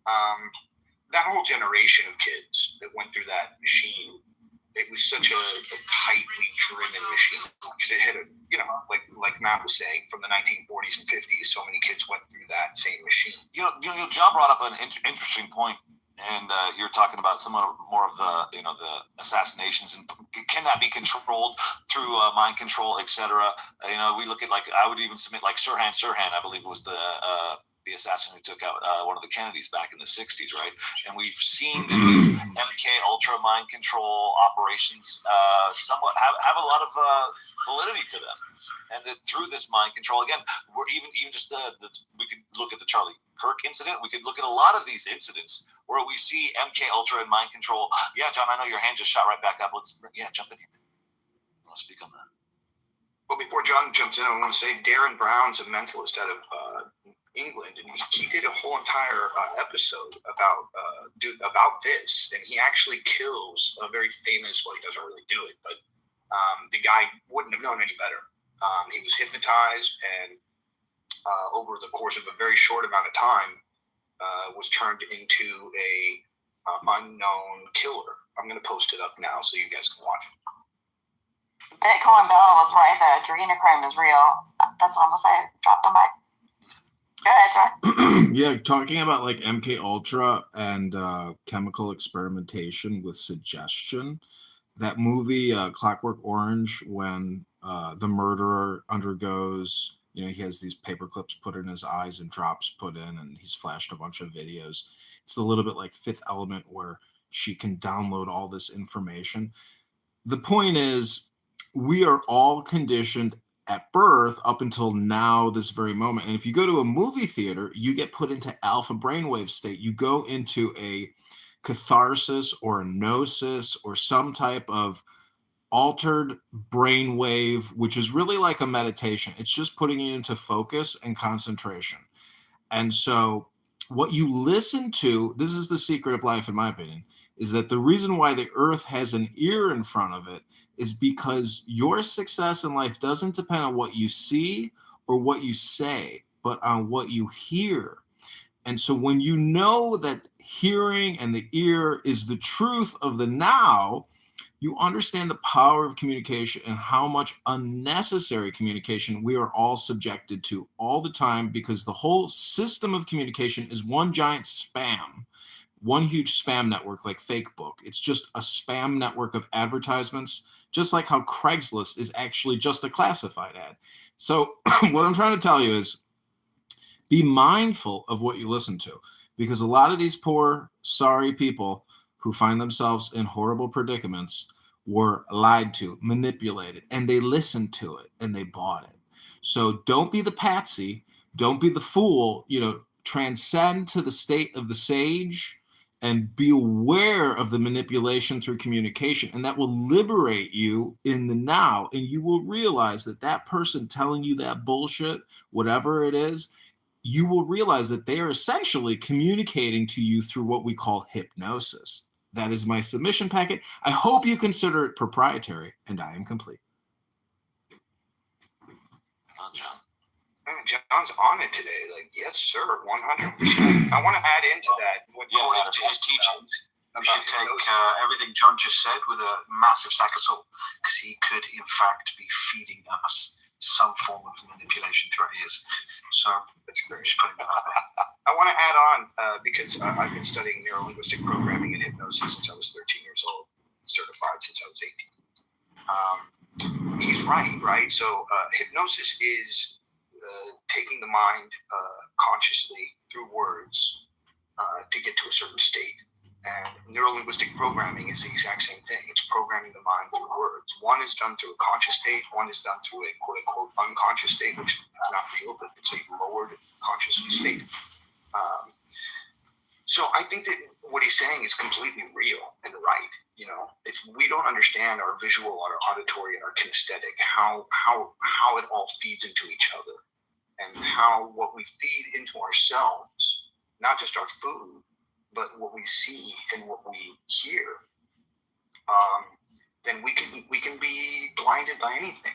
That whole generation of kids that went through that machine. It was such a tightly driven machine because it had like Matt was saying, from the 1940s and 50s, so many kids went through that same machine. John brought up an interesting point, and you're talking about some more of the the assassinations, and can that be controlled through mind control, etc. We look at I would even submit Sirhan, I believe was the assassin who took out one of the Kennedys back in the 60s, right? And we've seen that these MK Ultra mind control operations somewhat have a lot of validity to them, and that through this mind control, again, we're even just we could look at the Charlie Kirk incident. We could look at a lot of these incidents where we see MK Ultra and mind control. Yeah, John, I know your hand just shot right back up. Jump in here. I want to speak on that. Well, before John jumps in, I want to say Darren Brown's a mentalist out of England, and he did a whole entire episode about this, and he actually kills a very famous, well, he doesn't really do it, but the guy wouldn't have known any better. He was hypnotized, and over the course of a very short amount of time was turned into a unknown killer. I'm going to post it up now so you guys can watch it. Bitcoin Bella was right. The adrenochrome is real. That's almost I dropped the mic. Go ahead, John. Yeah, talking about MK Ultra and chemical experimentation with suggestion. That movie, Clockwork Orange, when the murderer undergoes, he has these paper clips put in his eyes and drops put in, and he's flashed a bunch of videos. It's a little bit like Fifth Element, where she can download all this information. The point is, we are all conditioned at birth up until now, this very moment. And if you go to a movie theater, you get put into alpha brainwave state. You go into a catharsis or a gnosis or some type of altered brainwave, which is really like a meditation. It's just putting you into focus and concentration. And so what you listen to, this is the secret of life, in my opinion, is that the reason why the earth has an ear in front of it is because your success in life doesn't depend on what you see or what you say, but on what you hear. And so when you know that hearing and the ear is the truth of the now, you understand the power of communication and how much unnecessary communication we are all subjected to all the time, because the whole system of communication is one giant spam, one huge spam network like Facebook. It's just a spam network of advertisements, just like how Craigslist is actually just a classified ad. So what I'm trying to tell you is be mindful of what you listen to, because a lot of these poor, sorry people who find themselves in horrible predicaments were lied to, manipulated, and they listened to it and they bought it. So don't be the patsy, don't be the fool, transcend to the state of the sage and be aware of the manipulation through communication, and that will liberate you in the now. And you will realize that that person telling you that bullshit, whatever it is, you will realize that they are essentially communicating to you through what we call hypnosis. That is my submission packet. I hope you consider it proprietary, and I am complete. Well, John. John's on it today. Like, yes, sir, 100%. I want to add into that what According to his teachings, we should take everything John just said with a massive sack of salt, because he could, in fact, be feeding us some form of manipulation through our ears. So that's great. Just putting that out there. I want to add on because I've been studying neuro-linguistic programming and hypnosis since I was 13 years old, certified since I was 18. He's right? So hypnosis is taking the mind consciously through words to get to a certain state. And neuro-linguistic programming is the exact same thing. It's programming the mind through words. One is done through a conscious state. One is done through a quote-unquote unconscious state, which is not real, but it's a lowered consciousness state. So I think that what he's saying is completely real and right. If we don't understand our visual, our auditory, and our kinesthetic, how it all feeds into each other, and how what we feed into ourselves, not just our food, but what we see and what we hear, then we can be blinded by anything.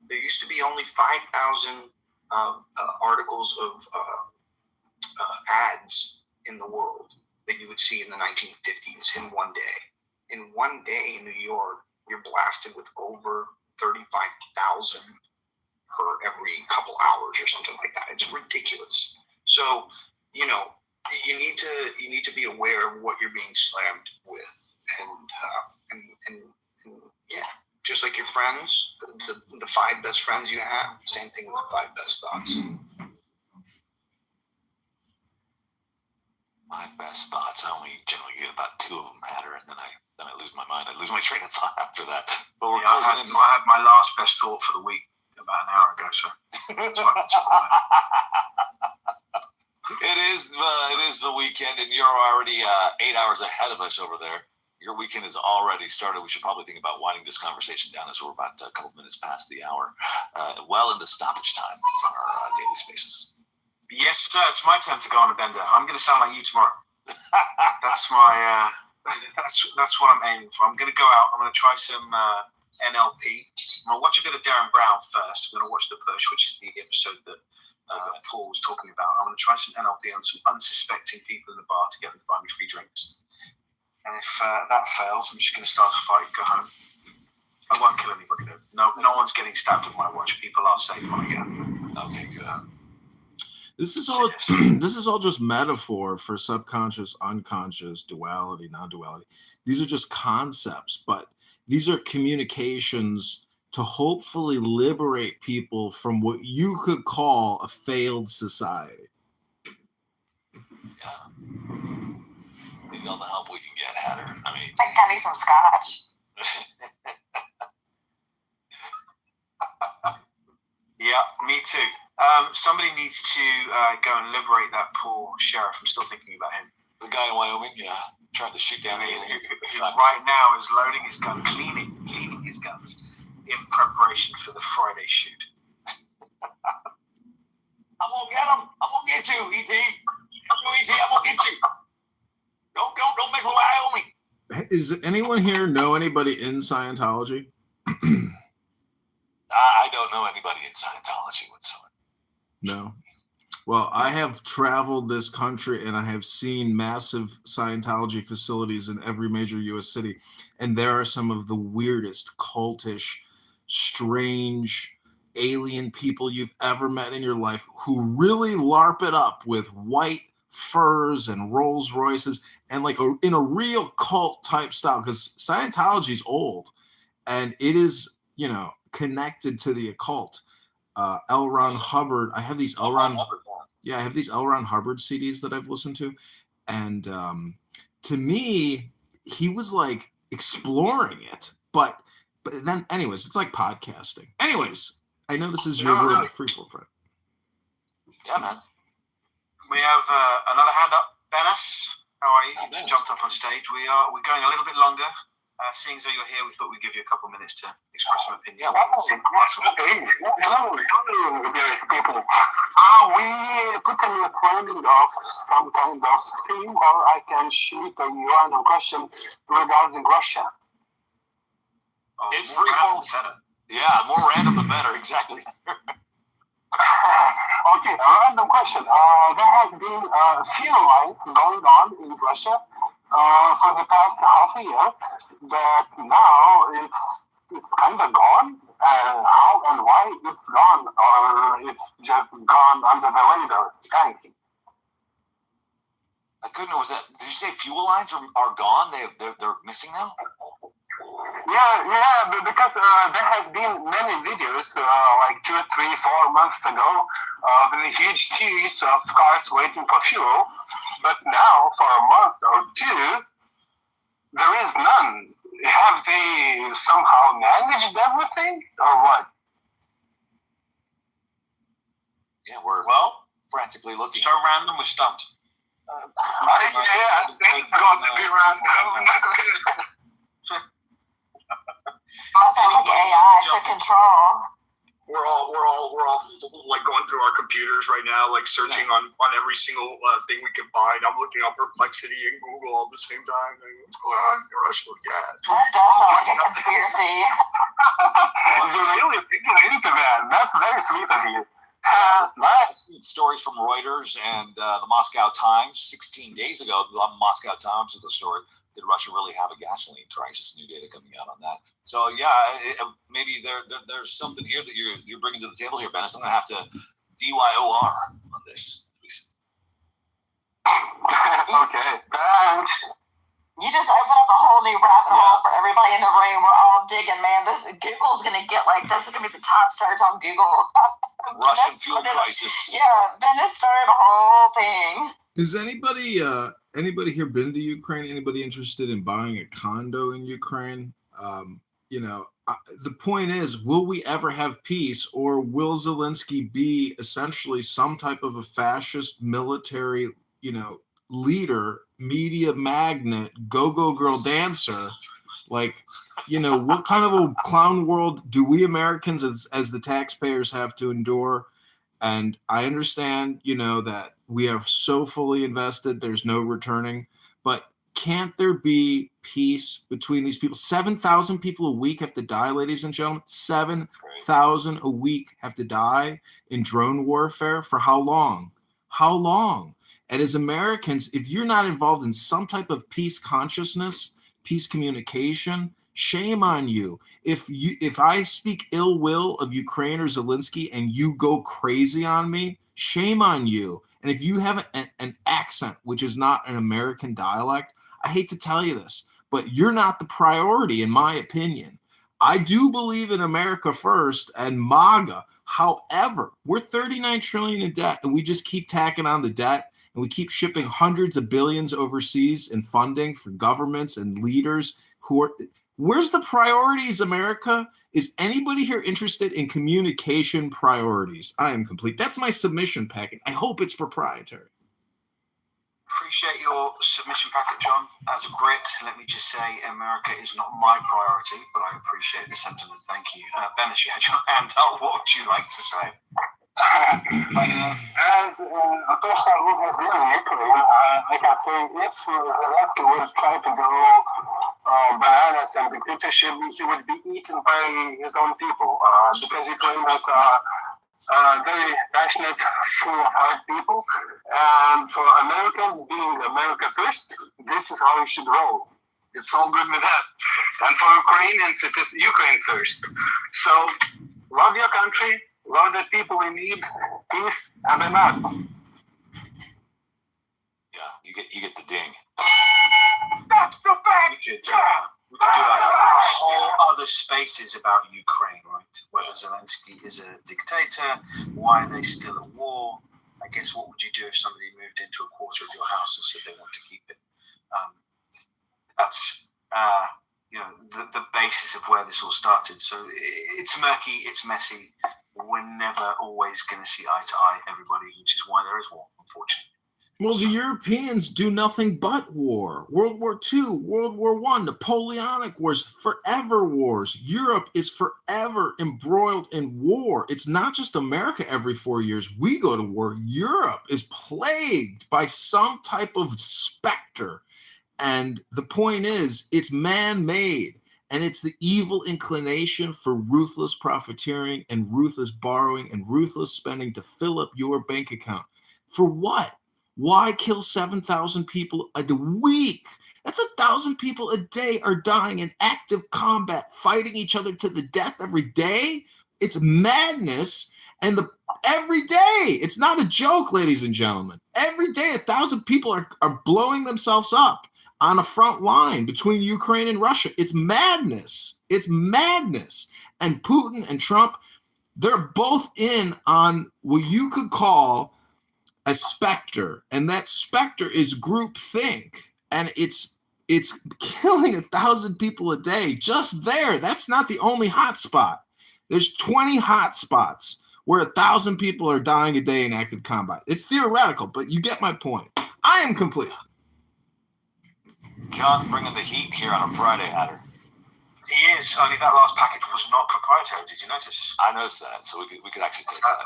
There used to be only 5,000 articles of ads in the world that you would see in the 1950s in one day. In one day in New York, you're blasted with over 35,000 per every couple hours or something like that. It's ridiculous. So, you need to be aware of what you're being slammed with, and yeah, just like your friends, the 5 best friends you have, same thing with the 5 best thoughts. 5 best thoughts. I only generally get about 2 of them matter, and then I lose my mind. I lose my train of thought after that. But we're closing in. I had my last best thought for the week about an hour ago, so that's why I can talk about It is the weekend, and you're already 8 hours ahead of us over there. Your weekend has already started. We should probably think about winding this conversation down, as we're about a couple minutes past the hour, well into stoppage time on our daily spaces. Yes, sir. It's my turn to go on a bender. I'm going to sound like you tomorrow. That's my. That's what I'm aiming for. I'm going to go out. I'm going to try some NLP. I'm going to watch a bit of Darren Brown first. I'm going to watch The Push, which is the episode that Paul was talking about. I'm going to try some NLP on some unsuspecting people in the bar to get them to buy me free drinks. And if that fails, I'm just going to start a fight, go home. I won't kill anybody though. No one's getting stabbed with my watch. People are safe when I get home. Okay, good. This is all just metaphor for subconscious, unconscious, duality, non-duality. These are just concepts, but these are communications to hopefully liberate people from what you could call a failed society. Yeah. We need all the help we can get, Hatter. I mean, I got me some scotch. Yeah, me too. Somebody needs to go and liberate that poor sheriff. I'm still thinking about him. the guy in Wyoming, yeah, tried to shoot down who right now is loading his gun, cleaning his guns in preparation for the Friday shoot. I'm gonna get him. I'm gonna get you, E.T. I'm gonna get you. Don't make a lie on me. Is anyone here know anybody in Scientology? I don't know anybody in Scientology whatsoever. No. Well, I have traveled this country and I have seen massive Scientology facilities in every major U.S. city. And there are some of the weirdest, cultish, strange, alien people you've ever met in your life who really LARP it up with white furs and Rolls Royces and like in a real cult type style. Because Scientology's old and it is, connected to the occult. L. Ron Hubbard. I have these L. Ron Hubbard CDs that I've listened to, and to me, he was like exploring it. But then, anyways, it's like podcasting. Anyways, I know this is your word, freeform friend. Yeah, man. We have another hand up, Dennis. How are you? You just jumped up on stage. We're going a little bit longer. Seeing as though you're here, we thought we'd give you a couple of minutes to express some opinion. Hello, various people. Are we putting a training of some kind of theme, or I can shoot a random question regarding Russia? It's freeform. Yeah, more random the better. Exactly. Okay, a random question. There has been a few lines going on in Russia for the past half a year, but now it's kind of gone. How and why it's gone, or it's just gone under the radar? Thanks. I couldn't know. Was that? Did you say fuel lines are gone? They're missing now. Yeah, because there has been many videos like 2, 3, 4 months ago with huge queues of cars waiting for fuel, but now for a month or two there is none. Have they somehow managed everything or what? Yeah, we're frantically looking. So random, we're stumped. Yeah, it's going to be random. Sounds like AI took control. We're all like going through our computers right now, like searching on every single thing we can find. I'm looking up Perplexity and Google all at the same time. Like, what's going on in Russia? Yeah. That does sound like a conspiracy. You're really thinking into that. That's very sweet of you. Nice. Stories from Reuters and the Moscow Times 16 days ago. The Moscow Times is the story. Did Russia really have a gasoline crisis? New data coming out on that. So maybe there's something here that you're bringing to the table here, Dennis. I'm gonna have to DYOR on this. Okay, thanks. You just open up a whole new rabbit hole for everybody in the room. We're all digging, man. Google's gonna get this is gonna be the top search on Google. Russian fuel crisis. Yeah, Dennis started a whole thing. Is anybody here been to Ukraine? Anybody interested in buying a condo in Ukraine? The point is, will we ever have peace, or will Zelensky be essentially some type of a fascist military, leader, media magnet, go-go girl dancer? Like, what kind of a clown world do we Americans as the taxpayers have to endure? And I understand, that we are so fully invested, there's no returning. But can't there be peace between these people? 7,000 people a week have to die, ladies and gentlemen. 7,000 a week have to die in drone warfare. For how long? How long? And as Americans, if you're not involved in some type of peace consciousness, peace communication, shame on you. If I speak ill will of Ukraine or Zelensky and you go crazy on me, shame on you. And if you have an accent which is not an American dialect, I hate to tell you this, but you're not the priority in my opinion. I do believe in America first and MAGA. However, we're 39 trillion in debt and we just keep tacking on the debt. And we keep shipping hundreds of billions overseas in funding for governments and leaders who are. Where's the priorities, America? Is anybody here interested in communication priorities? I am complete. That's my submission packet. I hope it's proprietary. Appreciate your submission packet, John. As a Brit, let me just say America is not my priority, but I appreciate the sentiment. Thank you. Dennis, you had your hand up. What would you like to say? As a person who has been in Ukraine, I can say if Zelensky would try to go bananas and dictatorship, he would be eaten by his own people because Ukraine was very passionate for our people. And for Americans being America first, this is how we should roll. It's all good with that. And for Ukrainians, it is Ukraine first. So love your country, love the people in need, peace, and I'm out. Yeah, you get the ding. We could do a whole other spaces about Ukraine, right? Whether Zelensky is a dictator, why are they still at war? I guess what would you do if somebody moved into a quarter of your house and said they want to keep it? That's the basis of where this all started. So it's murky, it's messy. We're never always going to see eye to eye everybody, which is why there is war, unfortunately. Well, the Europeans do nothing but war. World War II, World War I, Napoleonic Wars, forever wars. Europe is forever embroiled in war. It's not just America every 4 years. We go to war. Europe is plagued by some type of specter. And the point is, it's man-made. And it's the evil inclination for ruthless profiteering and ruthless borrowing and ruthless spending to fill up your bank account. For what? Why kill 7,000 people a week? That's 1,000 people a day are dying in active combat, fighting each other to the death every day. It's madness. And every day, it's not a joke, ladies and gentlemen. Every day, 1,000 people are blowing themselves up on a front line between Ukraine and Russia. It's madness. It's madness. And Putin and Trump, they're both in on what you could call a specter, and that specter is groupthink, and it's killing 1,000 people a day just there. That's not the only hot spot. There's 20 hot spots where 1,000 people are dying a day in active combat. It's theoretical, but you get my point. I am complete. John's bringing the heat here on a Friday, Hatter. He is, only that last package was not proprietary. Did you notice? I noticed that, so we could actually take that.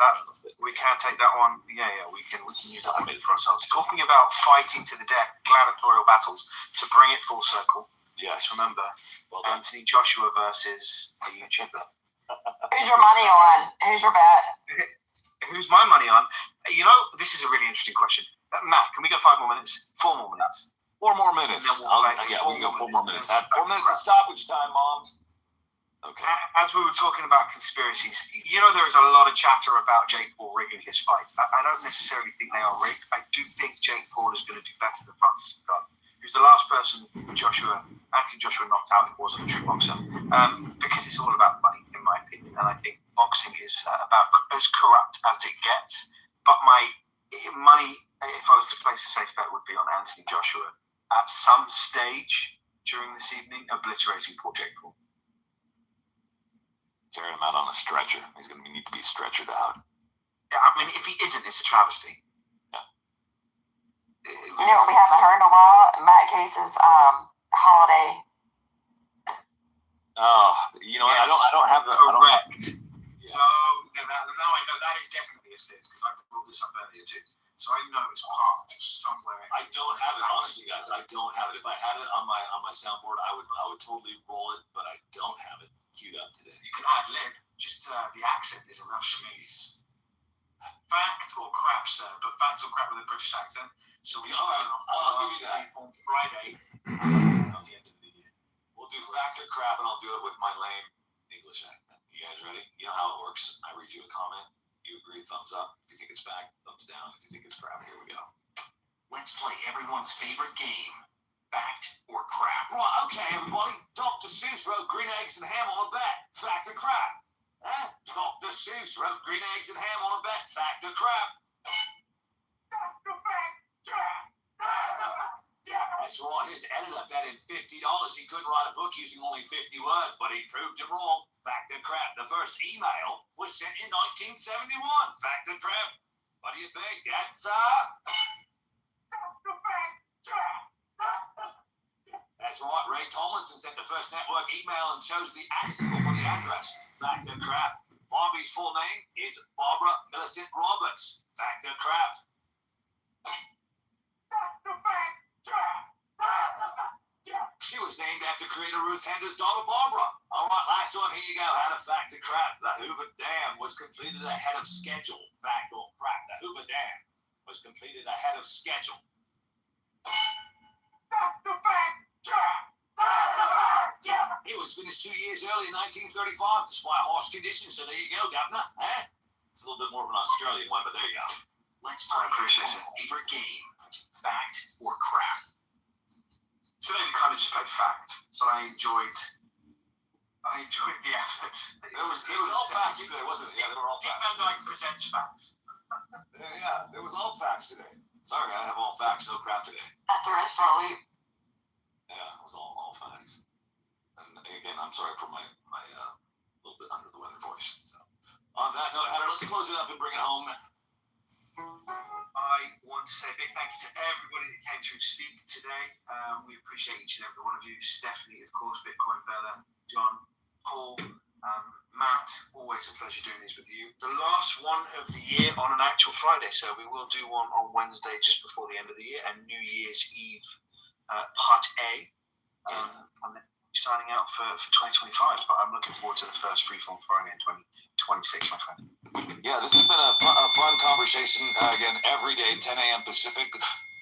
We can take that one. Yeah, we can use that bit for ourselves. Talking about fighting to the death, gladiatorial battles, to bring it full circle. Yes. Remember, Anthony Joshua versus a YouTuber. Who's your money on? Who's your bet? Who's my money on? You know, this is a really interesting question. Matt, can we go 5 more minutes? 4 more minutes. 4 more minutes. We can go 4 more minutes. 4 minutes of stoppage time, Mom. Okay. As we were talking about conspiracies, you know, there is a lot of chatter about Jake Paul rigging his fight. I don't necessarily think they are rigged. I do think Jake Paul is going to do better than Francis Ngannou, who's the last person Anthony Joshua knocked out who wasn't a true boxer. Because it's all about money, in my opinion. And I think boxing is about as corrupt as it gets. But my money, if I was to place a safe bet, would be on Anthony Joshua at some stage during this evening, obliterating poor Jake Paul. Carrying him out on a stretcher. He's going to need to be stretchered out. Yeah, I mean, if he isn't, it's a travesty. Yeah. You know what we haven't heard in a while? Matt Case's holiday. Oh, you know, yes. I don't have the correct. So now I know that is definitely a fix because I brought this up earlier too. So I know it's parked somewhere. I don't have it, honestly, guys. I don't have it. If I had it on my soundboard, I would totally roll it, but I don't have it queued up today. You can ad lib. Just the accent is enough for me. Fact or crap, sir? But fact or crap with a British accent. So we I'll give you that on Friday. On the end of the year, we'll do fact or crap, and I'll do it with my lame English accent. You guys ready? You know how it works. I read you a comment. You agree, thumbs up. If you think it's fact, thumbs down. If you think it's crap, here we go. Let's play everyone's favorite game. Fact or crap. Right, okay, everybody. Dr. Seuss wrote green eggs and ham on a bet. Fact or crap? Huh? Dr. Seuss wrote green eggs and ham on a bet. Fact or crap? That's right, his editor bet him $50 he couldn't write a book using only 50 words, but he proved him wrong. Fact or crap? The first email was sent in 1971. Fact or crap? What do you think? That's That's right, Ray Tomlinson sent the first network email and chose the symbol for the address. Fact or crap? Barbie's full name is Barbara Millicent Roberts. Fact or crap? She was named after creator Ruth Handler's daughter, Barbara. All right, last one. Here you go. How to fact or crap. The Hoover Dam was completed ahead of schedule. Fact or crap. The Hoover Dam was completed ahead of schedule. It was finished 2 years early in 1935, despite harsh conditions. So there you go, Governor. Eh? It's a little bit more of an Australian one, but there you go. Let's play everyone's favorite game. Fact or crap. Today we kind of just played fact, so I enjoyed the effort. It was all facts today, wasn't it? Yeah, they were all Dick facts. Van Dyke presents facts. Yeah, it was all facts today. Sorry, I have all facts, no crap today. At the restaurant, Yeah, it was all facts. And again, I'm sorry for my little bit under the weather voice. So, on that note, Heather, let's close it up and bring it home. I want to say a big thank you to everybody that came through to speak today. We appreciate each and every one of you. Stephanie, of course, Bitcoin Bella, John, Paul, Matt, always a pleasure doing these with you. The last one of the year on an actual Friday, so we will do one on Wednesday just before the end of the year, and New Year's Eve, part A. I'm signing out for 2025, but I'm looking forward to the first Freeform Friday in 2026, my friend. Yeah, this has been a fun conversation. Again, every day, 10 a.m. Pacific,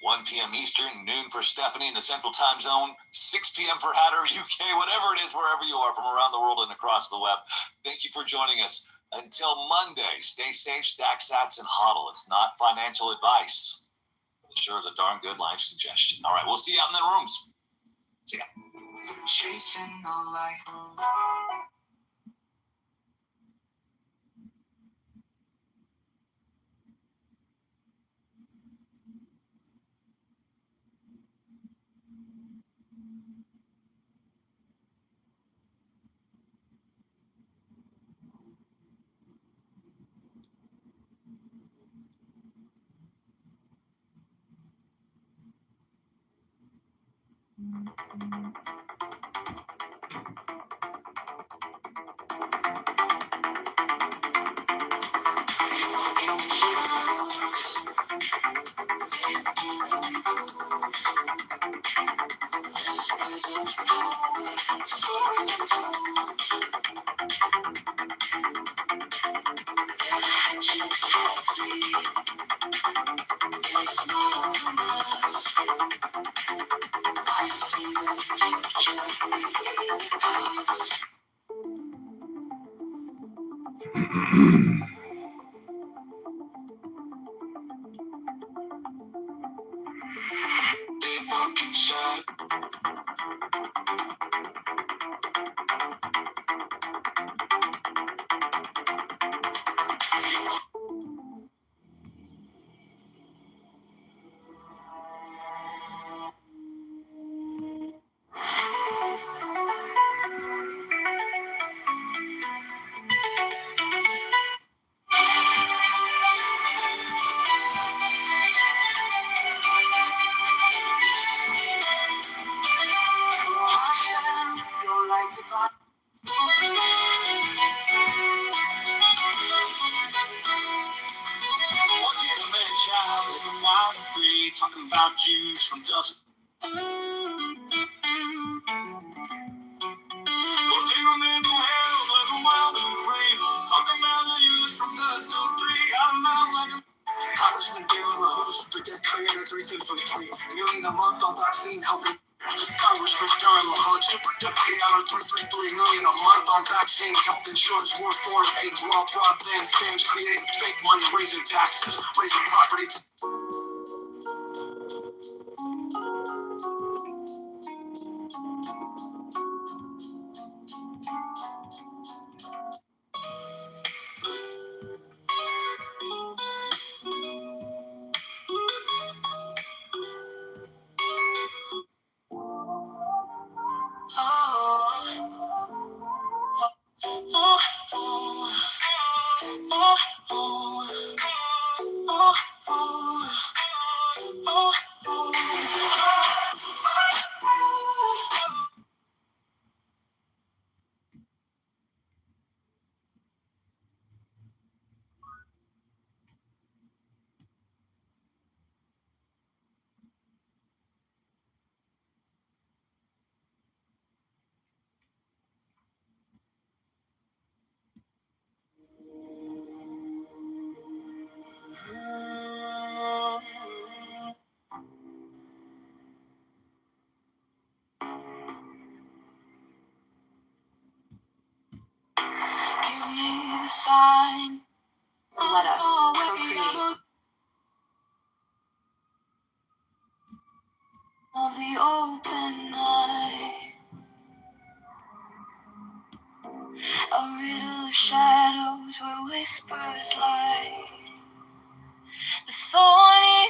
1 p.m. Eastern, noon for Stephanie in the Central Time Zone, 6 p.m. for Hatter, UK, whatever it is, wherever you are from around the world and across the web. Thank you for joining us. Until Monday, stay safe, stack sats, and hodl. It's not financial advice. It sure is a darn good life suggestion. All right, we'll see you out in the rooms. See ya. Chasing the light. I see the future, I see the past. Big walking shot. Talking about Jews from dusk. Well, they remember hell, let them wild and free. Talking about Jews from dusk till 3. I'm out like a Congressman dealing with hoes, but that creator 333. Million a month on vaccine healthy. Congressman during the hood, super deputy out of 333 million a month on vaccines, health insurance, war, foreign aid, raw broadband scams, creating fake money, raising taxes, raising property. me the sign. Let us procreate. Of the open eye, a riddle of shadows where whispers lie. The thorny